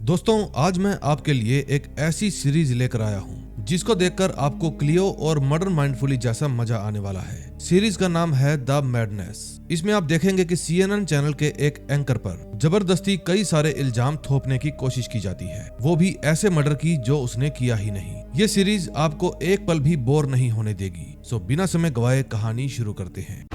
दोस्तों, आज मैं आपके लिए एक ऐसी सीरीज लेकर आया हूँ जिसको देखकर आपको क्लियो और मर्डर माइंडफुली जैसा मजा आने वाला है। सीरीज का नाम है द मैडनेस। इसमें आप देखेंगे कि CNN चैनल के एक एंकर पर जबरदस्ती कई सारे इल्जाम थोपने की कोशिश की जाती है, वो भी ऐसे मर्डर की जो उसने किया ही नहीं। ये सीरीज आपको एक पल भी बोर नहीं होने देगी। सो बिना समय गवाए कहानी शुरू करते हैं।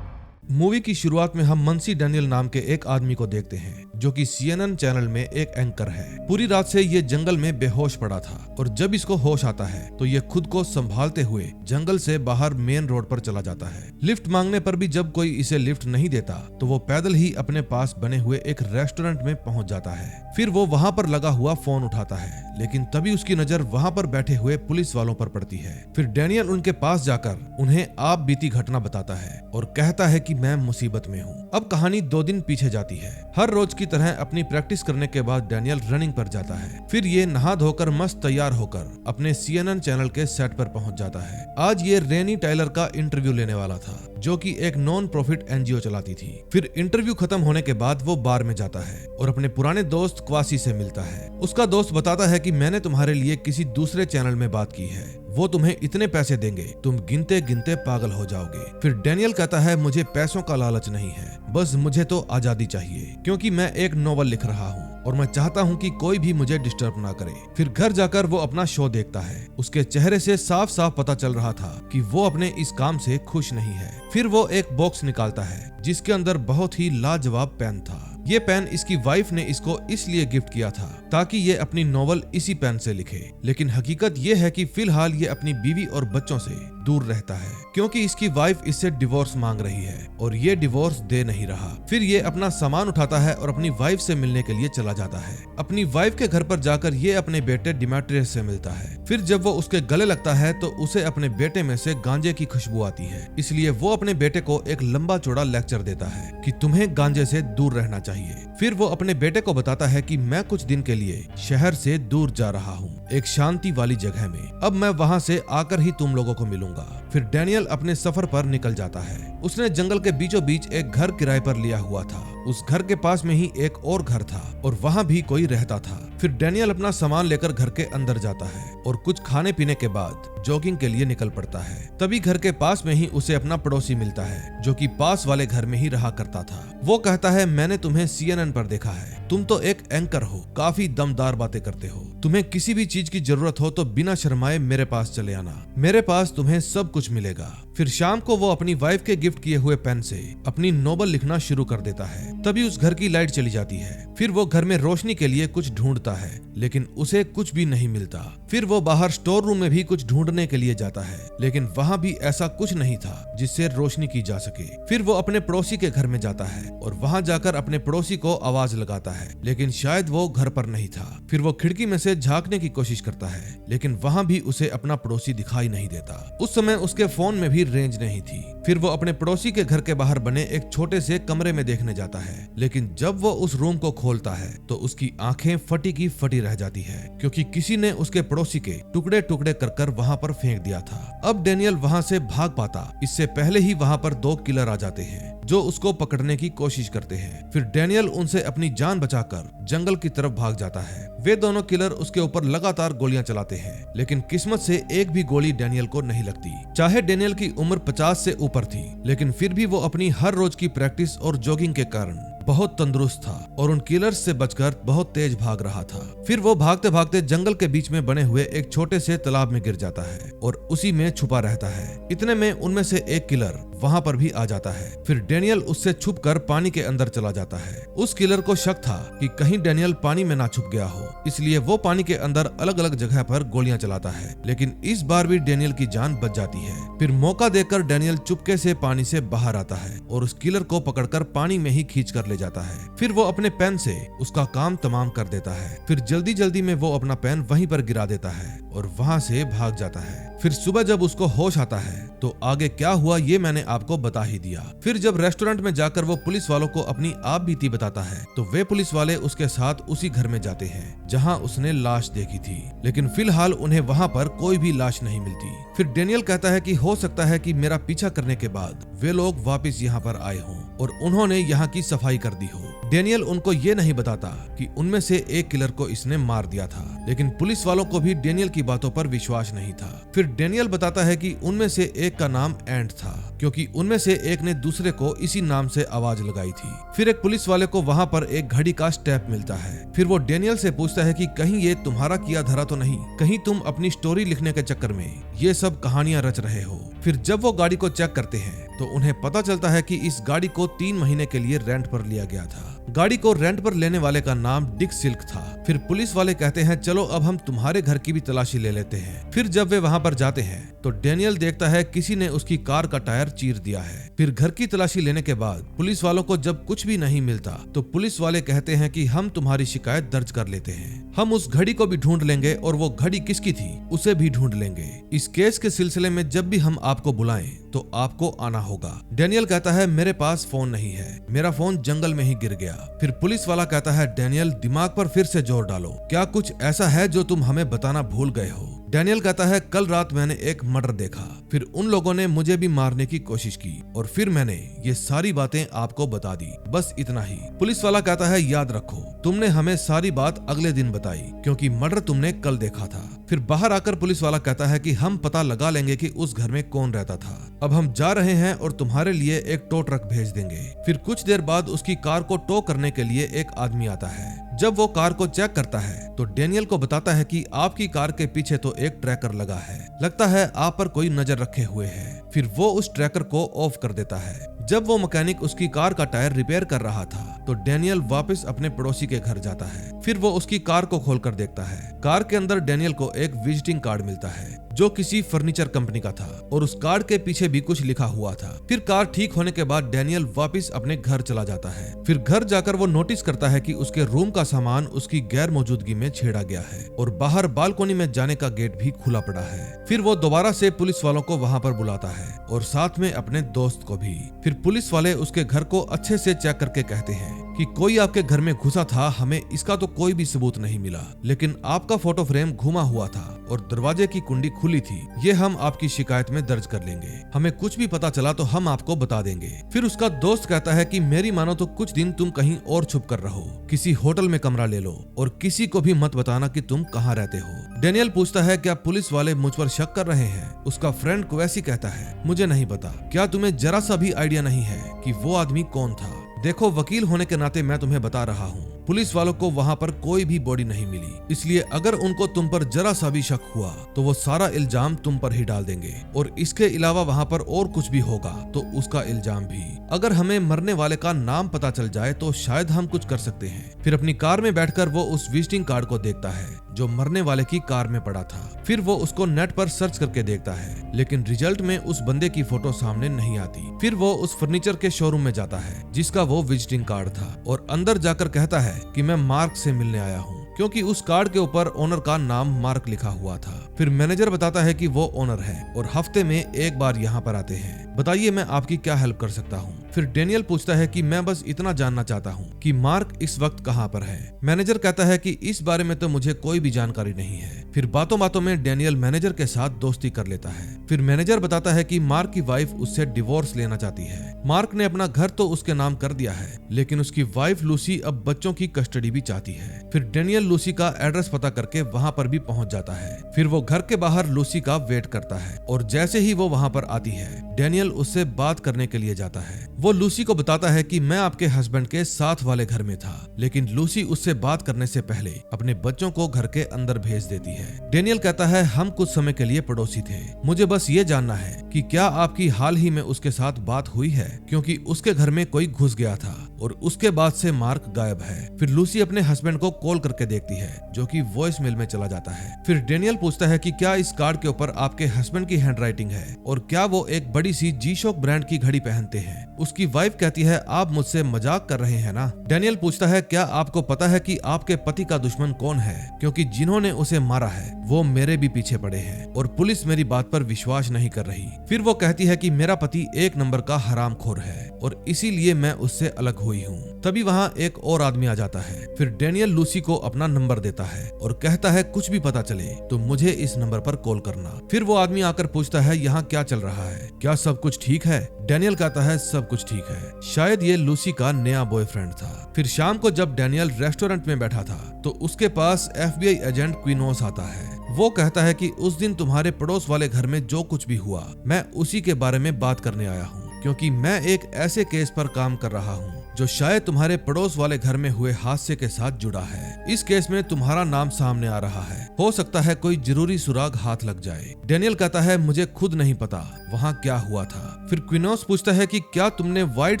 मूवी की शुरुआत में हम मंसी डैनियल नाम के एक आदमी को देखते हैं जो कि CNN चैनल में एक एंकर है। पूरी रात से ये जंगल में बेहोश पड़ा था और जब इसको होश आता है तो ये खुद को संभालते हुए जंगल से बाहर मेन रोड पर चला जाता है। लिफ्ट मांगने पर भी जब कोई इसे लिफ्ट नहीं देता तो वो पैदल ही अपने पास बने हुए एक रेस्टोरेंट में पहुंच जाता है। फिर वो वहां पर लगा हुआ फोन उठाता है, लेकिन तभी उसकी नजर वहां पर बैठे हुए पुलिस वालों पर पड़ती है। फिर डैनियल उनके पास जाकर उन्हें आप बीती घटना बताता है और कहता है कि मैं मुसीबत में हूँ। अब कहानी 2 दिन पीछे जाती है। हर रोज की तरह अपनी प्रैक्टिस करने के बाद डैनियल रनिंग पर जाता है। फिर ये नहा धोकर मस्त तैयार होकर अपने CNN चैनल के सेट पर पहुंच जाता है। आज ये रेनी टाइलर का इंटरव्यू लेने वाला था जो कि एक नॉन प्रॉफिट NGO चलाती थी। फिर इंटरव्यू खत्म होने के बाद वो बार में जाता है और अपने पुराने दोस्त क्वासी से मिलता है। उसका दोस्त बताता है कि मैंने तुम्हारे लिए किसी दूसरे चैनल में बात की है, वो तुम्हें इतने पैसे देंगे तुम गिनते गिनते पागल हो जाओगे। फिर डैनियल कहता है मुझे पैसों का लालच नहीं है, बस मुझे तो आजादी चाहिए क्योंकि मैं एक नॉवल लिख रहा हूँ और मैं चाहता हूँ कि कोई भी मुझे डिस्टर्ब ना करे। फिर घर जाकर वो अपना शो देखता है। उसके चेहरे से साफ साफ पता चल रहा था कि वो अपने इस काम से खुश नहीं है। फिर वो एक बॉक्स निकालता है जिसके अंदर बहुत ही लाजवाब पेन था। ये पेन इसकी वाइफ ने इसको इसलिए गिफ्ट किया था ताकि ये अपनी नॉवल इसी पेन से लिखे, लेकिन हकीकत ये है कि फिलहाल ये अपनी बीवी और बच्चों से दूर रहता है क्योंकि इसकी वाइफ इससे डिवोर्स मांग रही है और ये डिवोर्स दे नहीं रहा। फिर ये अपना सामान उठाता है और अपनी वाइफ से मिलने के लिए चला जाता है। अपनी वाइफ के घर पर जाकर ये अपने बेटे डिमेट्रियस से मिलता है। फिर जब वो उसके गले लगता है तो उसे अपने बेटे में से गांजे की खुशबू आती है, इसलिए वो अपने बेटे को एक लंबा चौड़ा लेक्चर देता है कि तुम्हें गांजे से दूर रहना चाहिए। फिर वो अपने बेटे को बताता है कि मैं कुछ दिन के लिए शहर से दूर जा रहा हूँ, एक शांति वाली जगह में। अब मैं वहाँ से आकर ही तुम लोगों को मिलूंगा। फिर डैनियल अपने सफर पर निकल जाता है। उसने जंगल के बीचों बीच एक घर किराए पर लिया हुआ था। उस घर के पास में ही एक और घर था और वहाँ भी कोई रहता था। फिर डैनियल अपना सामान लेकर घर के अंदर जाता है और कुछ खाने पीने के बाद जॉगिंग के लिए निकल पड़ता है। तभी घर के पास में ही उसे अपना पड़ोसी मिलता है जो कि पास वाले घर में ही रहा करता था। वो कहता है मैंने तुम्हें CNN पर देखा है, तुम तो एक एंकर हो, काफी दमदार बातें करते हो। तुम्हें किसी भी चीज की जरूरत हो तो बिना शर्माए मेरे पास चले आना, मेरे पास तुम्हें सब कुछ मिलेगा। फिर शाम को वो अपनी वाइफ के गिफ्ट किए हुए पेन से अपनी नोवेल लिखना शुरू कर देता है। तभी उस घर की लाइट चली जाती है। फिर वो घर में रोशनी के लिए कुछ ढूंढता है लेकिन उसे कुछ भी नहीं मिलता। फिर वो बाहर स्टोर रूम में भी कुछ ढूंढने के लिए जाता है लेकिन वहाँ भी ऐसा कुछ नहीं था जिससे रोशनी की जा सके। फिर वो अपने पड़ोसी के घर में जाता है और वहाँ जाकर अपने पड़ोसी को आवाज लगाता है लेकिन शायद वो घर पर नहीं था। फिर वो खिड़की में से झांकने की कोशिश करता है लेकिन वहाँ भी उसे अपना पड़ोसी दिखाई नहीं देता। उस समय उसके फोन में भी रेंज नहीं थी। फिर वो अपने पड़ोसी के घर के बाहर बने एक छोटे से कमरे में देखने जाता है, लेकिन जब वो उस रूम को खोलता है तो उसकी आंखें फटी की फटी रह जाती है क्योंकि किसी ने उसके पड़ोसी के टुकड़े टुकड़े कर वहां पर फेंक दिया था। अब डैनियल वहां से भाग पाता इससे पहले ही वहां पर 2 किलर आ जाते हैं जो उसको पकड़ने की कोशिश करते हैं। फिर डैनियल उनसे अपनी जान बचाकर जंगल की तरफ भाग जाता है। वे दोनों किलर उसके ऊपर लगातार गोलियां चलाते हैं लेकिन किस्मत से एक भी गोली डैनियल को नहीं लगती। चाहे डैनियल की उम्र 50 से ऊपर थी लेकिन फिर भी वो अपनी हर रोज की प्रैक्टिस और जॉगिंग के कारण बहुत तंदुरुस्त था और उन किलर्स से बचकर बहुत तेज भाग रहा था। फिर वो भागते भागते जंगल के बीच में बने हुए एक छोटे से तालाब में गिर जाता है और उसी में छुपा रहता है। इतने में उनमें से एक किलर वहां पर भी आ जाता है। फिर डैनियल उससे छुपकर पानी के अंदर चला जाता है। उस किलर को शक था कि कहीं डैनियल पानी में ना छुप गया हो, इसलिए वो पानी के अंदर अलग अलग जगह पर गोलियां चलाता है लेकिन इस बार भी डैनियल की जान बच जाती है। फिर मौका देकर डैनियल चुपके से पानी से बाहर आता है और उस किलर को पकड़कर पानी में ही खींच कर ले जाता है। फिर वो अपने पेन से उसका काम तमाम कर देता है। फिर जल्दी जल्दी में वो अपना पेन वहीं पर गिरा देता है और वहां से भाग जाता है। फिर सुबह जब उसको होश आता है तो आगे क्या हुआ ये मैंने आपको बता ही दिया। फिर जब रेस्टोरेंट में जाकर वो पुलिस वालों को अपनी आप बीती बताता है तो वे पुलिस वाले उसके साथ उसी घर में जाते हैं जहां उसने लाश देखी थी, लेकिन फिलहाल उन्हें वहां पर कोई भी लाश नहीं मिलती। फिर डेनियल कहता है कि हो सकता है कि मेरा पीछा करने के बाद वे लोग वापस यहाँ पर आए हों और उन्होंने यहाँ की सफाई कर दी हो। डेनियल उनको ये नहीं बताता कि उनमें से एक किलर को इसने मार दिया था, लेकिन पुलिस वालों को भी डेनियल की बातों पर विश्वास नहीं था। फिर डेनियल बताता है कि उनमें से एक का नाम एंड था क्योंकि उनमें से एक ने दूसरे को इसी नाम से आवाज लगाई थी। फिर एक पुलिस वाले को वहां पर एक घड़ी का स्टेप मिलता है। फिर वो डेनियल से पूछता है कि कहीं ये तुम्हारा किया धरा तो नहीं, कहीं तुम अपनी स्टोरी लिखने के चक्कर में ये सब कहानियां रच रहे हो। फिर जब वो गाड़ी को चेक करते हैं तो उन्हें पता चलता है कि इस गाड़ी को 3 महीने के लिए रेंट पर लिया गया था। गाड़ी को रेंट पर लेने वाले का नाम डिक सिल्क था। फिर पुलिस वाले कहते हैं चलो अब हम तुम्हारे घर की भी तलाशी ले लेते हैं। फिर जब वे वहां पर जाते हैं तो डेनियल देखता है किसी ने उसकी कार का टायर चीर दिया है। फिर घर की तलाशी लेने के बाद पुलिस वालों को जब कुछ भी नहीं मिलता तो पुलिस वाले कहते हैं कि हम तुम्हारी शिकायत दर्ज कर लेते हैं, हम उस घड़ी को भी ढूंढ लेंगे और वो घड़ी किसकी थी उसे भी ढूंढ लेंगे। इस केस के सिलसिले में जब भी हम आपको बुलाएं तो आपको आना होगा। डेनियल कहता है मेरे पास फोन नहीं है, मेरा फोन जंगल में ही गिर गया। फिर पुलिस वाला कहता है डेनियल दिमाग पर फिर से जोर डालो, क्या कुछ ऐसा है जो तुम हमें बताना भूल गए हो। डेनियल कहता है कल रात मैंने एक मर्डर देखा, फिर उन लोगों ने मुझे भी मारने की कोशिश की और फिर मैंने ये सारी बातें आपको बता दी, बस इतना ही। पुलिस वाला कहता है याद रखो तुमने हमें सारी बात अगले दिन बताई क्योंकि मर्डर तुमने कल देखा था। फिर बाहर आकर पुलिस वाला कहता है कि हम पता लगा लेंगे कि उस घर में कौन रहता था, अब हम जा रहे हैं और तुम्हारे लिए एक टो ट्रक भेज देंगे। फिर कुछ देर बाद उसकी कार को टो करने के लिए एक आदमी आता है। जब वो कार को चेक करता है तो डेनियल को बताता है कि आपकी कार के पीछे तो एक ट्रैकर लगा है, लगता है आप पर कोई नजर रखे हुए है। फिर वो उस ट्रैकर को ऑफ कर देता है। जब वो मैकेनिक उसकी कार का टायर रिपेयर कर रहा था तो डेनियल वापस अपने पड़ोसी के घर जाता है। फिर वो उसकी कार को खोलकर देखता है। कार के अंदर डेनियल को एक विजिटिंग कार्ड मिलता है जो किसी फर्नीचर कंपनी का था और उस कार्ड के पीछे भी कुछ लिखा हुआ था। फिर कार ठीक होने के बाद डेनियल वापस अपने घर चला जाता है। फिर घर जाकर वो नोटिस करता है कि उसके रूम का सामान उसकी गैर मौजूदगी में छेड़ा गया है और बाहर बालकोनी में जाने का गेट भी खुला पड़ा है। फिर वो दोबारा से पुलिस वालों को वहां पर बुलाता है और साथ में अपने दोस्त को भी। फिर पुलिस वाले उसके घर को अच्छे से चेक करके कहते हैं कि कोई आपके घर में घुसा था, हमें इसका तो कोई भी सबूत नहीं मिला, लेकिन आपका फोटो फ्रेम घुमा हुआ था और दरवाजे की कुंडी खुली थी, ये हम आपकी शिकायत में दर्ज कर लेंगे, हमें कुछ भी पता चला तो हम आपको बता देंगे। फिर उसका दोस्त कहता है कि मेरी मानो तो कुछ दिन तुम कहीं और छुप कर रहो, किसी होटल में कमरा ले लो और किसी को भी मत बताना कि तुम कहाँ रहते हो। डेनियल पूछता है क्या पुलिस वाले मुझ पर शक कर रहे हैं। उसका फ्रेंड क्वेसी कहता है मुझे नहीं पता, क्या तुम्हें जरा सा भी आइडिया नहीं है कि वो आदमी कौन था। देखो वकील होने के नाते मैं तुम्हें बता रहा हूँ, पुलिस वालों को वहाँ पर कोई भी बॉडी नहीं मिली, इसलिए अगर उनको तुम पर जरा सा भी शक हुआ तो वो सारा इल्जाम तुम पर ही डाल देंगे और इसके अलावा वहाँ पर और कुछ भी होगा तो उसका इल्जाम भी। अगर हमें मरने वाले का नाम पता चल जाए तो शायद हम कुछ कर सकते हैं। फिर अपनी कार में बैठकर वो उस विजिटिंग कार्ड को देखता है जो मरने वाले की कार में पड़ा था। फिर वो उसको नेट पर सर्च करके देखता है, लेकिन रिजल्ट में उस बंदे की फोटो सामने नहीं आती। फिर वो उस फर्नीचर के शोरूम में जाता है जिसका वो विजिटिंग कार्ड था और अंदर जाकर कहता है कि मैं मार्क से मिलने आया हूँ, क्योंकि उस कार्ड के ऊपर ओनर का नाम मार्क लिखा हुआ था। फिर मैनेजर बताता है कि वो ओनर है और हफ्ते में एक बार यहाँ पर आते हैं, बताइए मैं आपकी क्या हेल्प कर सकता हूँ। फिर डेनियल पूछता है कि मैं बस इतना जानना चाहता हूँ कि मार्क इस वक्त कहाँ पर है। मैनेजर कहता है कि इस बारे में तो मुझे कोई भी जानकारी नहीं है। फिर बातों बातों में डेनियल मैनेजर के साथ दोस्ती कर लेता है। फिर मैनेजर बताता है कि मार्क की वाइफ उससे डिवोर्स लेना चाहती है। मार्क ने अपना घर तो उसके नाम कर दिया है, लेकिन उसकी वाइफ लूसी अब बच्चों की कस्टडी भी चाहती है। फिर डेनियल लूसी का एड्रेस पता करके वहाँ पर भी पहुँच जाता है। फिर वो घर के बाहर लूसी का वेट करता है और जैसे ही वो वहाँ पर आती है डेनियल उससे बात करने के लिए जाता है। वो लूसी को बताता है कि मैं आपके हस्बैंड के साथ वाले घर में था, लेकिन लूसी उससे बात करने से पहले अपने बच्चों को घर के अंदर भेज देती है। डेनियल कहता है हम कुछ समय के लिए पड़ोसी थे, मुझे बस ये जानना है कि क्या आपकी हाल ही में उसके साथ बात हुई है, क्योंकि उसके घर में कोई घुस गया था और उसके बाद से मार्क गायब है। फिर लूसी अपने हस्बैंड को कॉल करके देखती है जो कि वॉइस मेल में चला जाता है। फिर डेनियल पूछता है कि क्या इस कार्ड के ऊपर आपके हस्बैंड की हैंडराइटिंग है और क्या वो एक बड़ी सी जी-शॉक ब्रांड की घड़ी पहनते हैं। उसकी वाइफ कहती है आप मुझसे मजाक कर रहे हैं ना। डेनियल पूछता है क्या आपको पता है कि आपके पति का दुश्मन कौन है, क्योंकि जिन्होंने उसे मारा है वो मेरे भी पीछे पड़े हैं और पुलिस मेरी बात पर विश्वास नहीं कर रही। फिर वो कहती है कि मेरा पति एक नंबर का हरामखोर है और इसीलिए मैं उससे अलग हुई हूँ। तभी वहाँ एक और आदमी आ जाता है। फिर डेनियल लूसी को अपना नंबर देता है और कहता है कुछ भी पता चले तो मुझे इस नंबर पर कॉल करना। फिर वो आदमी आकर पूछता है यहाँ क्या चल रहा है, क्या सब कुछ ठीक है? डेनियल कहता है सब कुछ ठीक है, शायद ये लूसी का नया बॉयफ्रेंड था। फिर शाम को जब डेनियल रेस्टोरेंट में बैठा था तो उसके पास FBI एजेंट क्विनोस आता है। वो कहता है कि उस दिन तुम्हारे पड़ोस वाले घर में जो कुछ भी हुआ मैं उसी के बारे में बात करने आया हूँ, क्योंकि मैं एक ऐसे केस पर काम कर रहा हूँ जो शायद तुम्हारे पड़ोस वाले घर में हुए हादसे के साथ जुड़ा है। इस केस में तुम्हारा नाम सामने आ रहा है, हो सकता है कोई जरूरी सुराग हाथ लग जाए। डेनियल कहता है मुझे खुद नहीं पता वहाँ क्या हुआ था। फिर क्विनोस पूछता है कि क्या तुमने white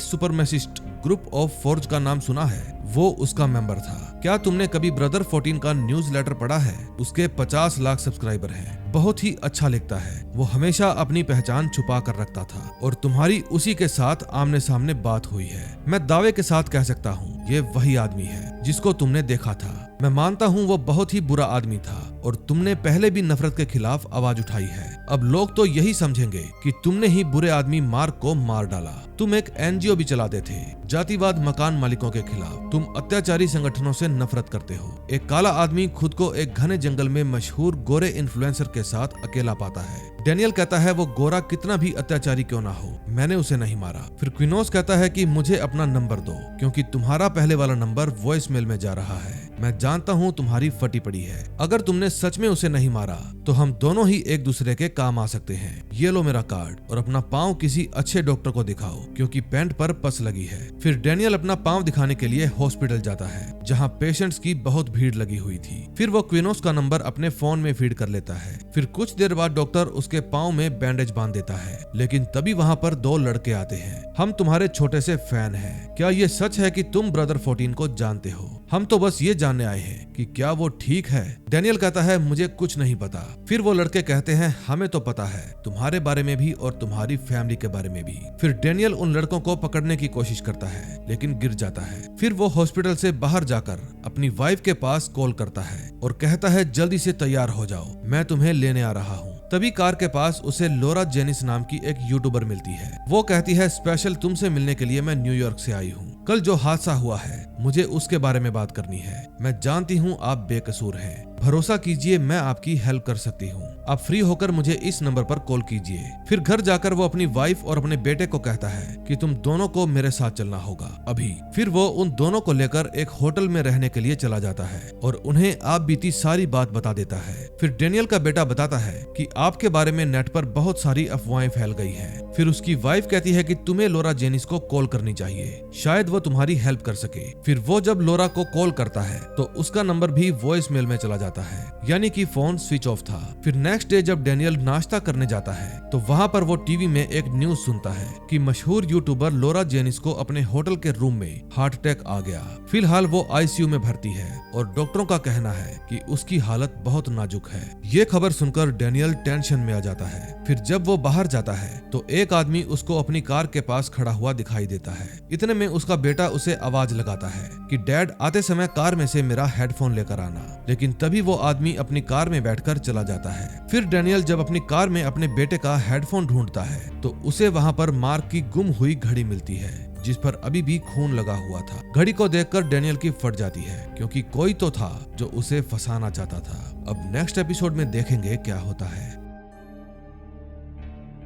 supremacist group of forge का नाम सुना है? वो उसका मेंबर था। क्या तुमने कभी ब्रदर 14 का न्यूज़लेटर पढ़ा है? उसके 50 लाख सब्सक्राइबर हैं। बहुत ही अच्छा लिखता है। वो हमेशा अपनी पहचान छुपा कर रखता था और तुम्हारी उसी के साथ आमने सामने बात हुई है। मैं दावे के साथ कह सकता हूँ ये वही आदमी है जिसको तुमने देखा था। मैं मानता हूँ वो बहुत ही बुरा आदमी था और तुमने पहले भी नफरत के खिलाफ आवाज उठाई है। अब लोग तो यही समझेंगे कि तुमने ही बुरे आदमी मार्क को मार डाला। तुम एक NGO भी चलाते थे, जातिवाद मकान मालिकों के खिलाफ। तुम अत्याचारी संगठनों से नफरत करते हो। एक काला आदमी खुद को एक घने जंगल में मशहूर गोरे इन्फ्लुएंसर के साथ अकेला पाता है। डेनियल कहता है वो गोरा कितना भी अत्याचारी क्यों ना हो, मैंने उसे नहीं मारा। फिर क्विनोस कहता है कि मुझे अपना नंबर दो, क्योंकि तुम्हारा पहले वाला नंबर वॉइस मेल में जा रहा है। मैं जानता हूँ तुम्हारी फटी पड़ी है। अगर तुमने सच में उसे नहीं मारा तो हम दोनों ही एक दूसरे के काम आ सकते हैं। ये लो मेरा कार्ड और अपना पाँव किसी अच्छे डॉक्टर को दिखाओ, क्योंकि पैंट पर पस लगी है। फिर डेनियल अपना पाँव दिखाने के लिए हॉस्पिटल जाता है, जहाँ पेशेंट्स की बहुत भीड़ लगी हुई थी। फिर वो क्विनोस का नंबर अपने फोन में फीड कर लेता है। फिर कुछ देर बाद डॉक्टर उसके पाँव में बैंडेज बांध देता है, लेकिन तभी वहाँ पर दो लड़के आते हैं। हम तुम्हारे छोटे से फैन हैं। क्या ये सच है कि तुम ब्रदर 14 को जानते हो? हम तो बस ये जानने आए हैं कि क्या वो ठीक है। डेनियल कहता है मुझे कुछ नहीं पता। फिर वो लड़के कहते हैं हमें तो पता है तुम्हारे बारे में भी और तुम्हारी फैमिली के बारे में भी। फिर डेनियल उन लड़कों को पकड़ने की कोशिश करता है, लेकिन गिर जाता है। फिर वो हॉस्पिटल से बाहर जाकर अपनी वाइफ के पास कॉल करता है और कहता है जल्दी से तैयार हो जाओ, मैं तुम्हें लेने आ रहा हूँ। तभी कार के पास उसे लोरा जेनिस नाम की एक यूट्यूबर मिलती है। वो कहती है स्पेशल तुमसे मिलने के लिए मैं न्यूयॉर्क से आई हूँ। कल जो हादसा हुआ है मुझे उसके बारे में बात करनी है। मैं जानती हूँ आप बेकसूर हैं, भरोसा कीजिए मैं आपकी हेल्प कर सकती हूँ। आप फ्री होकर मुझे इस नंबर पर कॉल कीजिए। फिर घर जाकर वो अपनी वाइफ और अपने बेटे को कहता है कि तुम दोनों को मेरे साथ चलना होगा अभी। फिर वो उन दोनों को लेकर एक होटल में रहने के लिए चला जाता है और उन्हें आप बीती सारी बात बता देता है। फिर डेनियल का बेटा बताता है कि आपके बारे में नेट पर बहुत सारी अफवाहें फैल गई हैं। फिर उसकी वाइफ कहती है कि तुम्हें लोरा जेनिस को कॉल करनी चाहिए, शायद वो तुम्हारी हेल्प कर सके। फिर वो जब लोरा को कॉल करता है तो उसका नंबर भी वॉइस मेल में चला जाता है, यानी कि फोन स्विच ऑफ था। फिर नेक्स्ट डे जब डेनियल नाश्ता करने जाता है तो वहाँ पर वो टीवी में एक न्यूज सुनता है कि मशहूर यूट्यूबर लोरा जेनिस को अपने होटल के रूम में हार्ट अटैक आ गया। फिलहाल वो ICU में भर्ती है और डॉक्टरों का कहना है कि उसकी हालत बहुत नाजुक है। ये खबर सुनकर डेनियल टेंशन में आ जाता है। फिर जब वो बाहर जाता है तो एक आदमी उसको अपनी कार के पास खड़ा हुआ दिखाई देता है। इतने में उसका बेटा उसे आवाज लगाता है कि डैड आते समय कार में से मेरा हेडफोन लेकर आना, लेकिन तभी वो आदमी अपनी कार में बैठकर चला जाता है। फिर डेनियल जब अपनी कार में अपने बेटे का हेडफोन ढूंढता है तो उसे वहाँ पर मार्क की गुम हुई घड़ी मिलती है, जिस पर अभी भी खून लगा हुआ था। घड़ी को देखकर डेनियल की फट जाती है, क्योंकि कोई तो था जो उसे फंसाना चाहता था। अब नेक्स्ट एपिसोड में देखेंगे क्या होता है।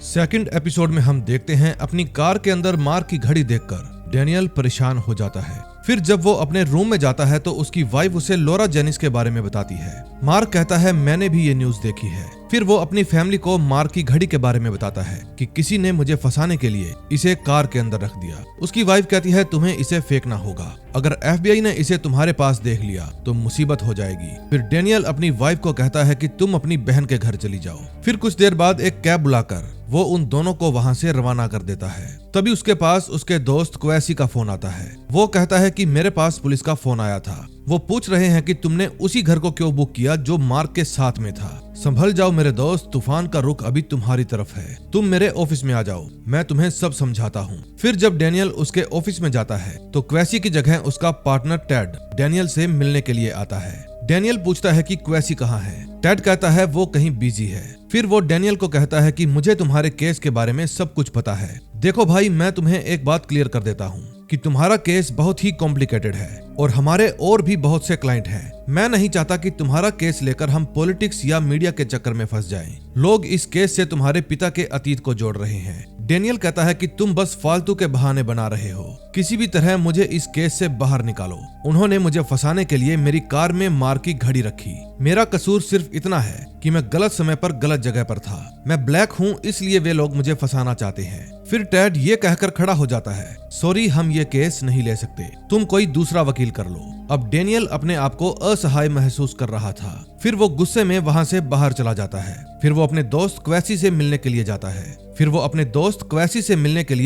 सेकंड एपिसोड में हम देखते हैं अपनी कार के अंदर मार्क की घड़ी देखकर डेनियल परेशान हो जाता है। फिर जब वो अपने रूम में जाता है तो उसकी वाइफ उसे लोरा जेनिस के बारे में बताती है। मार्क कहता है मैंने भी ये न्यूज देखी है। फिर वो अपनी फैमिली को मार्क की घड़ी के बारे में बताता है कि किसी ने मुझे फंसाने के लिए इसे कार के अंदर रख दिया। उसकी वाइफ कहती है तुम्हें इसे फेंकना होगा, अगर FBI ने इसे तुम्हारे पास देख लिया तो मुसीबत हो जाएगी। फिर डेनियल अपनी वाइफ को कहता है कि तुम अपनी बहन के घर चली जाओ। फिर कुछ देर बाद एक कैब बुलाकर वो उन दोनों को वहां से रवाना कर देता है। तभी उसके पास उसके दोस्त क्वैसी का फोन आता है। वो कहता है कि मेरे पास पुलिस का फोन आया था, वो पूछ रहे हैं कि तुमने उसी घर को क्यों बुक किया जो मार्क के साथ में था। संभल जाओ मेरे दोस्त, तूफान का रुख अभी तुम्हारी तरफ है। तुम मेरे ऑफिस में आ जाओ, मैं तुम्हें सब समझाता हूँ। फिर जब डेनियल उसके ऑफिस में जाता है तो क्वैसी की जगह उसका पार्टनर टेड डेनियल से मिलने के लिए आता है। डेनियल पूछता है कि क्वेसी कहाँ है। टेड कहता है वो कहीं बिजी है। फिर वो डेनियल को कहता है कि मुझे तुम्हारे केस के बारे में सब कुछ पता है। देखो भाई, मैं तुम्हें एक बात क्लियर कर देता हूँ कि तुम्हारा केस बहुत ही कॉम्प्लिकेटेड है और हमारे और भी बहुत से क्लाइंट हैं। मैं नहीं चाहता कि तुम्हारा केस लेकर हम पॉलिटिक्स या मीडिया के चक्कर में फंस जाएं। लोग इस केस से तुम्हारे पिता के अतीत को जोड़ रहे हैं। डेनियल कहता है कि तुम बस फालतू के बहाने बना रहे हो। किसी भी तरह मुझे इस केस से बाहर निकालो। उन्होंने मुझे फंसाने के लिए मेरी कार में मार की घड़ी रखी। मेरा कसूर सिर्फ इतना है कि मैं गलत समय पर गलत जगह पर था। मैं ब्लैक हूँ, इसलिए वे लोग मुझे फंसाना चाहते हैं। फिर टेड ये कहकर खड़ा हो जाता है, सॉरी, हम ये केस नहीं ले सकते, तुम कोई दूसरा वकील कर लो। अब डेनियल अपने आप को असहाय महसूस कर रहा था। फिर वो गुस्से में वहाँ से बाहर चला जाता है। फिर वो अपने दोस्त क्वेसी से मिलने के लिए जाता है।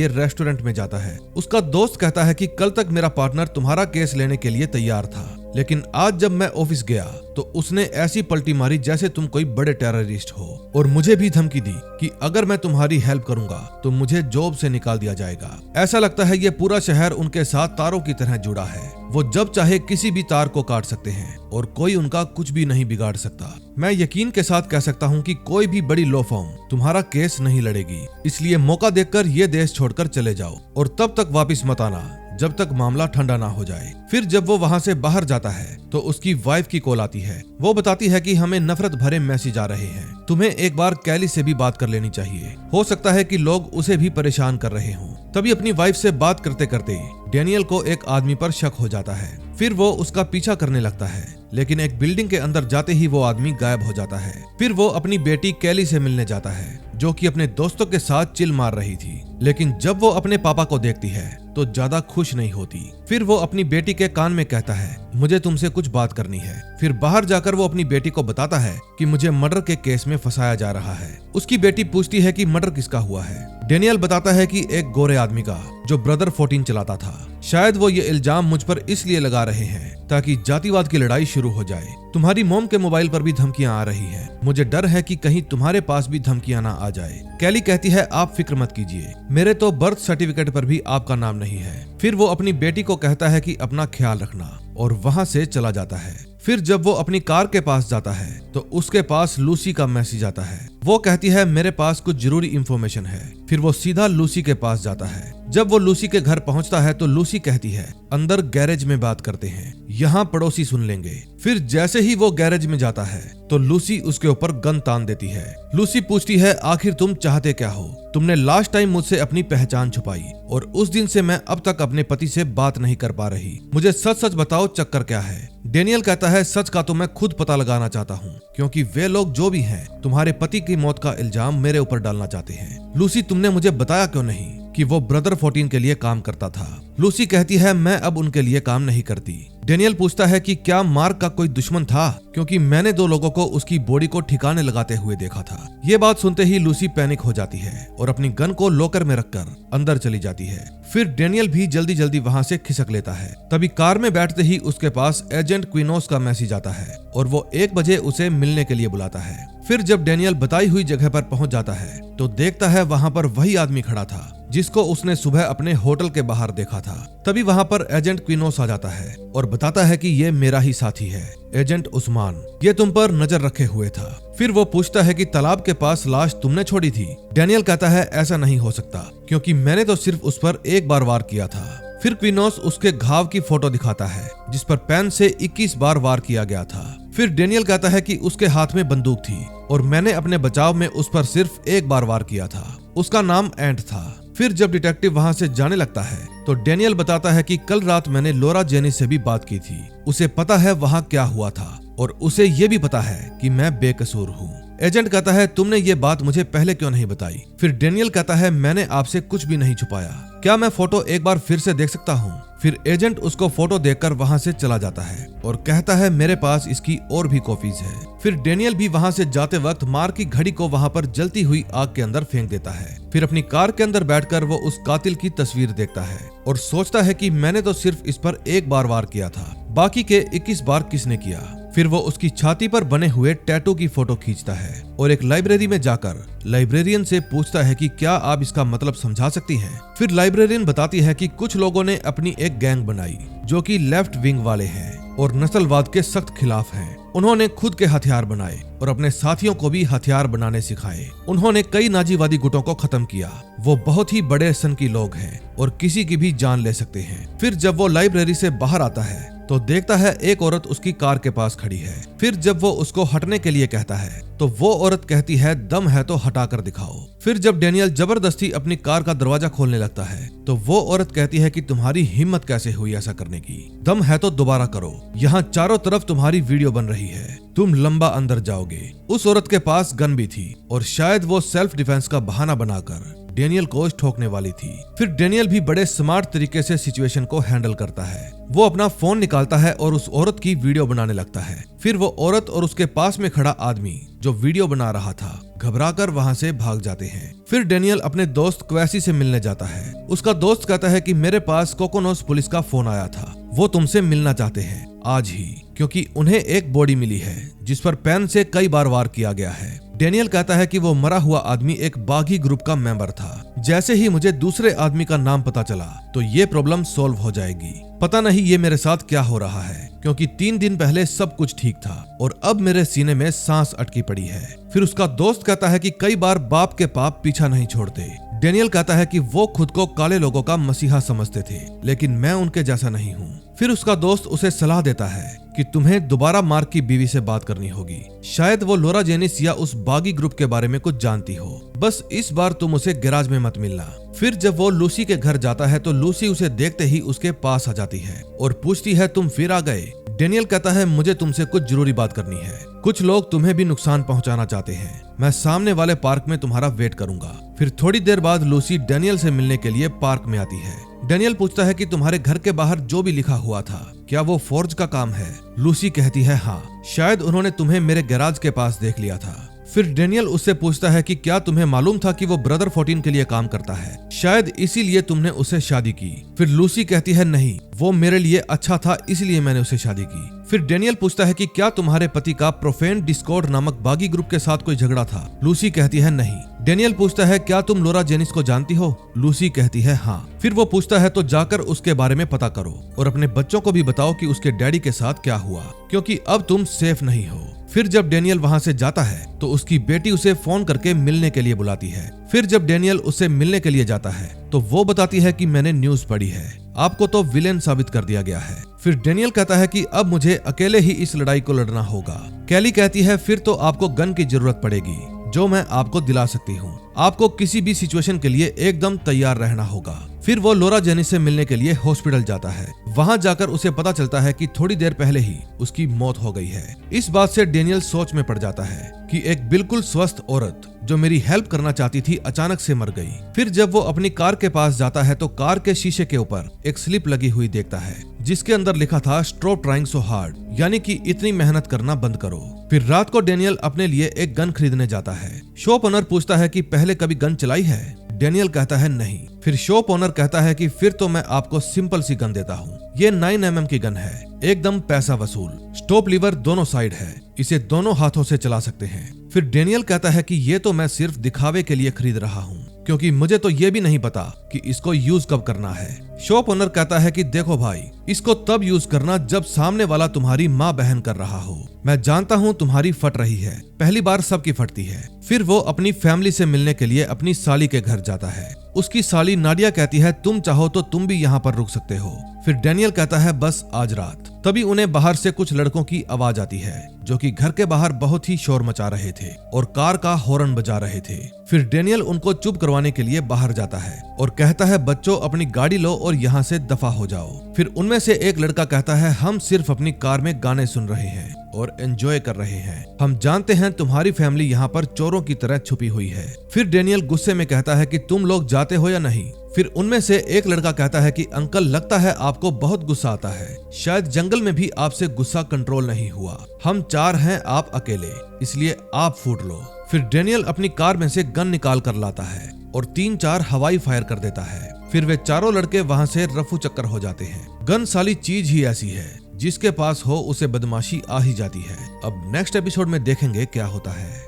रेस्टोरेंट में जाता है। उसका दोस्त कहता है कि कल तक मेरा पार्टनर तुम्हारा केस लेने के लिए तैयार था, लेकिन आज जब मैं ऑफिस गया तो उसने ऐसी पलटी मारी जैसे तुम कोई बड़े टेररिस्ट हो, और मुझे भी धमकी दी कि अगर मैं तुम्हारी हेल्प करूंगा तो मुझे जॉब से निकाल दिया जाएगा। ऐसा लगता है ये पूरा शहर उनके साथ तारों की तरह जुड़ा है। वो जब चाहे किसी भी तार को काट सकते हैं और कोई उनका कुछ भी नहीं बिगाड़ सकता। मैं यकीन के साथ कह सकता हूँ कि कोई भी बड़ी लॉ फर्म तुम्हारा केस नहीं लड़ेगी, इसलिए मौका देखकर ये देश छोड़कर चले जाओ और तब तक वापस मत आना जब तक मामला ठंडा ना हो जाए। फिर जब वो वहाँ से बाहर जाता है तो उसकी वाइफ की कॉल आती है। वो बताती है कि हमें नफरत भरे मैसेज आ रहे हैं, तुम्हें एक बार कैली से भी बात कर लेनी चाहिए, हो सकता है कि लोग उसे भी परेशान कर रहे हों। तभी अपनी वाइफ से बात करते करते डेनियल को एक आदमी पर शक हो जाता है। फिर वो उसका पीछा करने लगता है, लेकिन एक बिल्डिंग के अंदर जाते ही वो आदमी गायब हो जाता है। फिर वो अपनी बेटी कैली से मिलने जाता है, जो कि अपने दोस्तों के साथ चिल मार रही थी, लेकिन जब वो अपने पापा को देखती है तो ज्यादा खुश नहीं होती। फिर वो अपनी बेटी के कान में कहता है, मुझे तुमसे कुछ बात करनी है। फिर बाहर जाकर वो अपनी बेटी को बताता है कि मुझे मर्डर के केस में फंसाया जा रहा है। उसकी बेटी पूछती है कि मर्डर किसका हुआ है। डेनियल बताता है कि एक गोरे आदमी का, जो ब्रदर 14 चलाता था। शायद वो ये इल्जाम मुझ पर इसलिए लगा रहे हैं ताकि जातिवाद की लड़ाई शुरू हो जाए। तुम्हारी मॉम के मोबाइल पर भी धमकियां आ रही हैं। मुझे डर है कि कहीं तुम्हारे पास भी धमकियां ना आ जाए। कैली कहती है, आप फिक्र मत कीजिए, मेरे तो बर्थ सर्टिफिकेट पर भी आपका नाम नहीं है। फिर वो अपनी बेटी को कहता है कि अपना ख्याल रखना, और वहाँ से चला जाता है। फिर जब वो अपनी कार के पास जाता है तो उसके पास लूसी का मैसेज आता है। वो कहती है, मेरे पास कुछ जरूरी इंफॉर्मेशन है। फिर वो सीधा लूसी के पास जाता है। जब वो लूसी के घर पहुंचता है तो लूसी कहती है, अंदर गैरेज में बात करते हैं, यहाँ पड़ोसी सुन लेंगे। फिर जैसे ही वो गैरेज में जाता है तो लूसी उसके ऊपर गन तान देती है। लूसी पूछती है, आखिर तुम चाहते क्या हो? तुमने लास्ट टाइम मुझसे अपनी पहचान छुपाई और उस दिन से मैं अब तक अपने पति से बात नहीं कर पा रही। मुझे सच सच बताओ, चक्कर क्या है? डेनियल कहता है, सच का तो मैं खुद पता लगाना चाहता हूँ, क्योंकि वे लोग जो भी हैं तुम्हारे पति की मौत का इल्जाम मेरे ऊपर डालना चाहते हैं। लूसी, तुमने मुझे बताया क्यों नहीं कि वो ब्रदर 14 के लिए काम करता था? लूसी कहती है, मैं अब उनके लिए काम नहीं करती। डेनियल पूछता है कि क्या मार्क का कोई दुश्मन था, क्योंकि मैंने 2 लोगों को उसकी बॉडी को ठिकाने लगाते हुए देखा था। ये बात सुनते ही लूसी पैनिक हो जाती है और अपनी गन को लॉकर में रखकर अंदर चली जाती है। फिर डेनियल भी जल्दी जल्दी वहाँ से खिसक लेता है। तभी कार में बैठते ही उसके पास एजेंट क्विनोस का मैसेज आता है और वो 1 बजे उसे मिलने के लिए बुलाता है। फिर जब डेनियल बताई हुई जगह पर पहुंच जाता है तो देखता है वहाँ पर वही आदमी खड़ा था जिसको उसने सुबह अपने होटल के बाहर देखा था। तभी वहाँ पर एजेंट क्विनोस आ जाता है और बताता है कि ये मेरा ही साथी है, एजेंट उस्मान, ये तुम पर नजर रखे हुए था। फिर वो पूछता है कि तालाब के पास लाश तुमने छोड़ी थी? डेनियल कहता है, ऐसा नहीं हो सकता, क्योंकि मैंने तो सिर्फ उस पर 1 बार वार किया था। फिर क्विनोस उसके घाव की फोटो दिखाता है जिस पर पेन से 21 बार वार किया गया था। फिर डेनियल कहता है कि उसके हाथ में बंदूक थी और मैंने अपने बचाव में उस पर सिर्फ 1 बार वार किया था। उसका नाम एंट था। फिर जब डिटेक्टिव वहां से जाने लगता है तो डेनियल बताता है कि कल रात मैंने लॉरा जेनी से भी बात की थी। उसे पता है वहां क्या हुआ था और उसे ये भी पता है कि मैं बेकसूर हूँ। एजेंट कहता है, तुमने ये बात मुझे पहले क्यों नहीं बताई? फिर डेनियल कहता है, मैंने आपसे कुछ भी नहीं छुपाया, क्या मैं फोटो एक बार फिर से देख सकता हूँ? फिर एजेंट उसको फोटो देखकर वहां से चला जाता है और कहता है, मेरे पास इसकी और भी कॉपीज है। फिर डेनियल भी वहां से जाते वक्त मार की घड़ी को वहां पर जलती हुई आग के अंदर फेंक देता है। फिर अपनी कार के अंदर बैठकर वो उस कातिल की तस्वीर देखता है और सोचता है कि मैंने तो सिर्फ इस पर 1 बार वार किया था, बाकी के 21 बार किसने किया? फिर वो उसकी छाती पर बने हुए टैटू की फोटो खींचता है और एक लाइब्रेरी में जाकर लाइब्रेरियन से पूछता है कि क्या आप इसका मतलब समझा सकती हैं? फिर लाइब्रेरियन बताती है कि कुछ लोगों ने अपनी एक गैंग बनाई जो कि लेफ्ट विंग वाले हैं और नस्लवाद के सख्त खिलाफ हैं। उन्होंने खुद के हथियार बनाए और अपने साथियों को भी हथियार बनाने सिखाए। उन्होंने कई नाजीवादी गुटों को खत्म किया। वो बहुत ही बड़े सन की लोग हैं और किसी की भी जान ले सकते हैं। फिर जब वो लाइब्रेरी से बाहर आता है तो देखता है एक औरत उसकी कार के पास खड़ी है। फिर जब वो उसको हटने के लिए कहता है तो वो औरत कहती है दम है तो हटा कर दिखाओ। फिर जब डेनियल जबरदस्ती अपनी कार का दरवाजा खोलने लगता है तो वो औरत कहती है कि तुम्हारी हिम्मत कैसे हुई ऐसा करने की, दम है तो दोबारा करो, यहाँ चारों तरफ तुम्हारी वीडियो बन रही है, तुम लंबा अंदर जाओगे। उस औरत के पास गन भी थी और शायद वो सेल्फ डिफेंस का बहाना बनाकर डेनियल को ठोकने वाली थी। फिर डेनियल भी बड़े स्मार्ट तरीके से सिचुएशन को हैंडल करता है। वो अपना फोन निकालता है और उस औरत की वीडियो बनाने लगता है। फिर वो औरत और उसके पास में खड़ा आदमी जो वीडियो बना रहा था घबराकर वहां से भाग जाते हैं। फिर डेनियल अपने दोस्त क्वैसी से मिलने जाता है। उसका दोस्त कहता है कि मेरे पास कोकोनोस पुलिस का फोन आया था, वो तुमसे मिलना चाहते हैं आज ही, क्योंकि उन्हें एक बॉडी मिली है जिस पर पेन से कई बार वार किया गया है। डेनियल कहता है कि वो मरा हुआ आदमी एक बागी ग्रुप का मेंबर था। जैसे ही मुझे दूसरे आदमी का नाम पता चला तो ये प्रॉब्लम सॉल्व हो जाएगी। पता नहीं ये मेरे साथ क्या हो रहा है, क्योंकि 3 दिन पहले सब कुछ ठीक था और अब मेरे सीने में सांस अटकी पड़ी है। फिर उसका दोस्त कहता है कि कई बार बाप के पाप पीछा नहीं छोड़ते। डेनियल कहता है कि वो खुद को काले लोगों का मसीहा समझते थे, लेकिन मैं उनके जैसा नहीं हूँ। फिर उसका दोस्त उसे सलाह देता है कि तुम्हें दोबारा मार्क की बीवी से बात करनी होगी। शायद वो लोरा जेनिस या उस बागी ग्रुप के बारे में कुछ जानती हो। बस इस बार तुम उसे गैराज में मत मिलना। फिर जब वो लूसी के घर जाता है तो लूसी उसे देखते ही उसके पास आ जाती है और पूछती है तुम फिर आ गए। डेनियल कहता है मुझे तुमसे कुछ जरूरी बात करनी है। कुछ लोग तुम्हें भी नुकसान पहुंचाना चाहते हैं। मैं सामने वाले पार्क में तुम्हारा वेट करूंगा। फिर थोड़ी देर बाद लूसी डेनियल से मिलने के लिए पार्क में आती है। डेनियल पूछता है कि तुम्हारे घर के बाहर जो भी लिखा हुआ था क्या वो फोर्ज का काम है? लूसी कहती है हाँ, शायद उन्होंने तुम्हें मेरे गैराज के पास देख लिया था। फिर डेनियल उससे पूछता है कि क्या तुम्हें मालूम था कि वो ब्रदर 14 के लिए काम करता है, शायद इसीलिए तुमने उससे शादी की। फिर लूसी कहती है नहीं, वो मेरे लिए अच्छा था इसलिए मैंने उससे शादी की। फिर डेनियल पूछता है कि क्या तुम्हारे पति का प्रोफेन डिस्कॉर्ड नामक बागी ग्रुप के साथ कोई झगड़ा था? लूसी कहती है नहीं। डेनियल पूछता है क्या तुम लोरा जेनिस को जानती हो? लूसी कहती है हाँ। फिर वो पूछता है तो जाकर उसके बारे में पता करो और अपने बच्चों को भी बताओ कि उसके डैडी के साथ क्या हुआ, क्योंकि अब तुम सेफ नहीं हो। फिर जब डेनियल वहां से जाता है तो उसकी बेटी उसे फोन करके मिलने के लिए बुलाती है। फिर जब डेनियल उससे मिलने के लिए जाता है तो वो बताती है कि मैंने न्यूज पढ़ी है, आपको तो विलेन साबित कर दिया गया है। फिर डेनियल कहता है कि अब मुझे अकेले ही इस लड़ाई को लड़ना होगा। कैली कहती है फिर तो आपको गन की जरूरत पड़ेगी जो मैं आपको दिला सकती हूँ। आपको किसी भी सिचुएशन के लिए एकदम तैयार रहना होगा। फिर वो लोरा जेनिस से मिलने के लिए हॉस्पिटल जाता है। वहां जाकर उसे पता चलता है कि थोड़ी देर पहले ही उसकी मौत हो गई है। इस बात से डेनियल सोच में पड़ जाता है कि एक बिल्कुल स्वस्थ औरत जो मेरी हेल्प करना चाहती थी अचानक से मर गई। फिर जब वो अपनी कार के पास जाता है तो कार के शीशे के ऊपर एक स्लिप लगी हुई देखता है जिसके अंदर लिखा था स्टॉप ट्राइंग सो हार्ड, यानी कि इतनी मेहनत करना बंद करो। फिर रात को डेनियल अपने लिए एक गन खरीदने जाता है। शॉप ओनर पूछता है कि पहले कभी गन चलाई है? डेनियल कहता है नहीं। फिर शॉप ओनर कहता है कि फिर तो मैं आपको सिंपल सी गन देता हूँ, ये 9mm की गन है, एकदम पैसा वसूल, स्टॉप लीवर दोनों साइड है, इसे दोनों हाथों से चला सकते हैं। फिर डेनियल कहता है कि ये तो मैं सिर्फ दिखावे के लिए खरीद रहा हूँ, क्योंकि मुझे तो ये भी नहीं पता कि इसको यूज कब करना है। शॉप ओनर कहता है कि देखो भाई, इसको तब यूज करना जब सामने वाला तुम्हारी माँ बहन कर रहा हो। मैं जानता हूँ तुम्हारी फट रही है, पहली बार सबकी फटती है। फिर वो अपनी फैमिली से मिलने के लिए अपनी साली के घर जाता है। उसकी साली नाडिया कहती है तुम चाहो तो तुम भी यहाँ पर रुक सकते हो। फिर डेनियल कहता है बस आज रात। तभी उन्हें बाहर से कुछ लड़कों की आवाज आती है जो कि घर के बाहर बहुत ही शोर मचा रहे थे और कार का हॉर्न बजा रहे थे। फिर डेनियल उनको चुप करवाने के लिए बाहर जाता है और कहता है बच्चों अपनी गाड़ी लो और यहाँ से दफा हो जाओ। फिर उनमें से एक लड़का कहता है हम सिर्फ अपनी कार में गाने सुन रहे हैं और एंजॉय कर रहे हैं, हम जानते हैं तुम्हारी फैमिली यहाँ पर चोरों की तरह छुपी हुई है। फिर डेनियल गुस्से में कहता है कि तुम लोग जाते हो या नहीं। फिर उनमें से एक लड़का कहता है कि अंकल लगता है आपको बहुत गुस्सा आता है, शायद जंगल में भी आपसे गुस्सा कंट्रोल नहीं हुआ, हम 4 हैं आप अकेले, इसलिए आप फूट लो। फिर डेनियल अपनी कार में से गन निकाल कर लाता है और 3-4 हवाई फायर कर देता है। फिर वे चारों लड़के वहां से रफू चक्कर हो जाते हैं। गन साली चीज ही ऐसी है, जिसके पास हो उसे बदमाशी आ ही जाती है। अब नेक्स्ट एपिसोड में देखेंगे क्या होता है।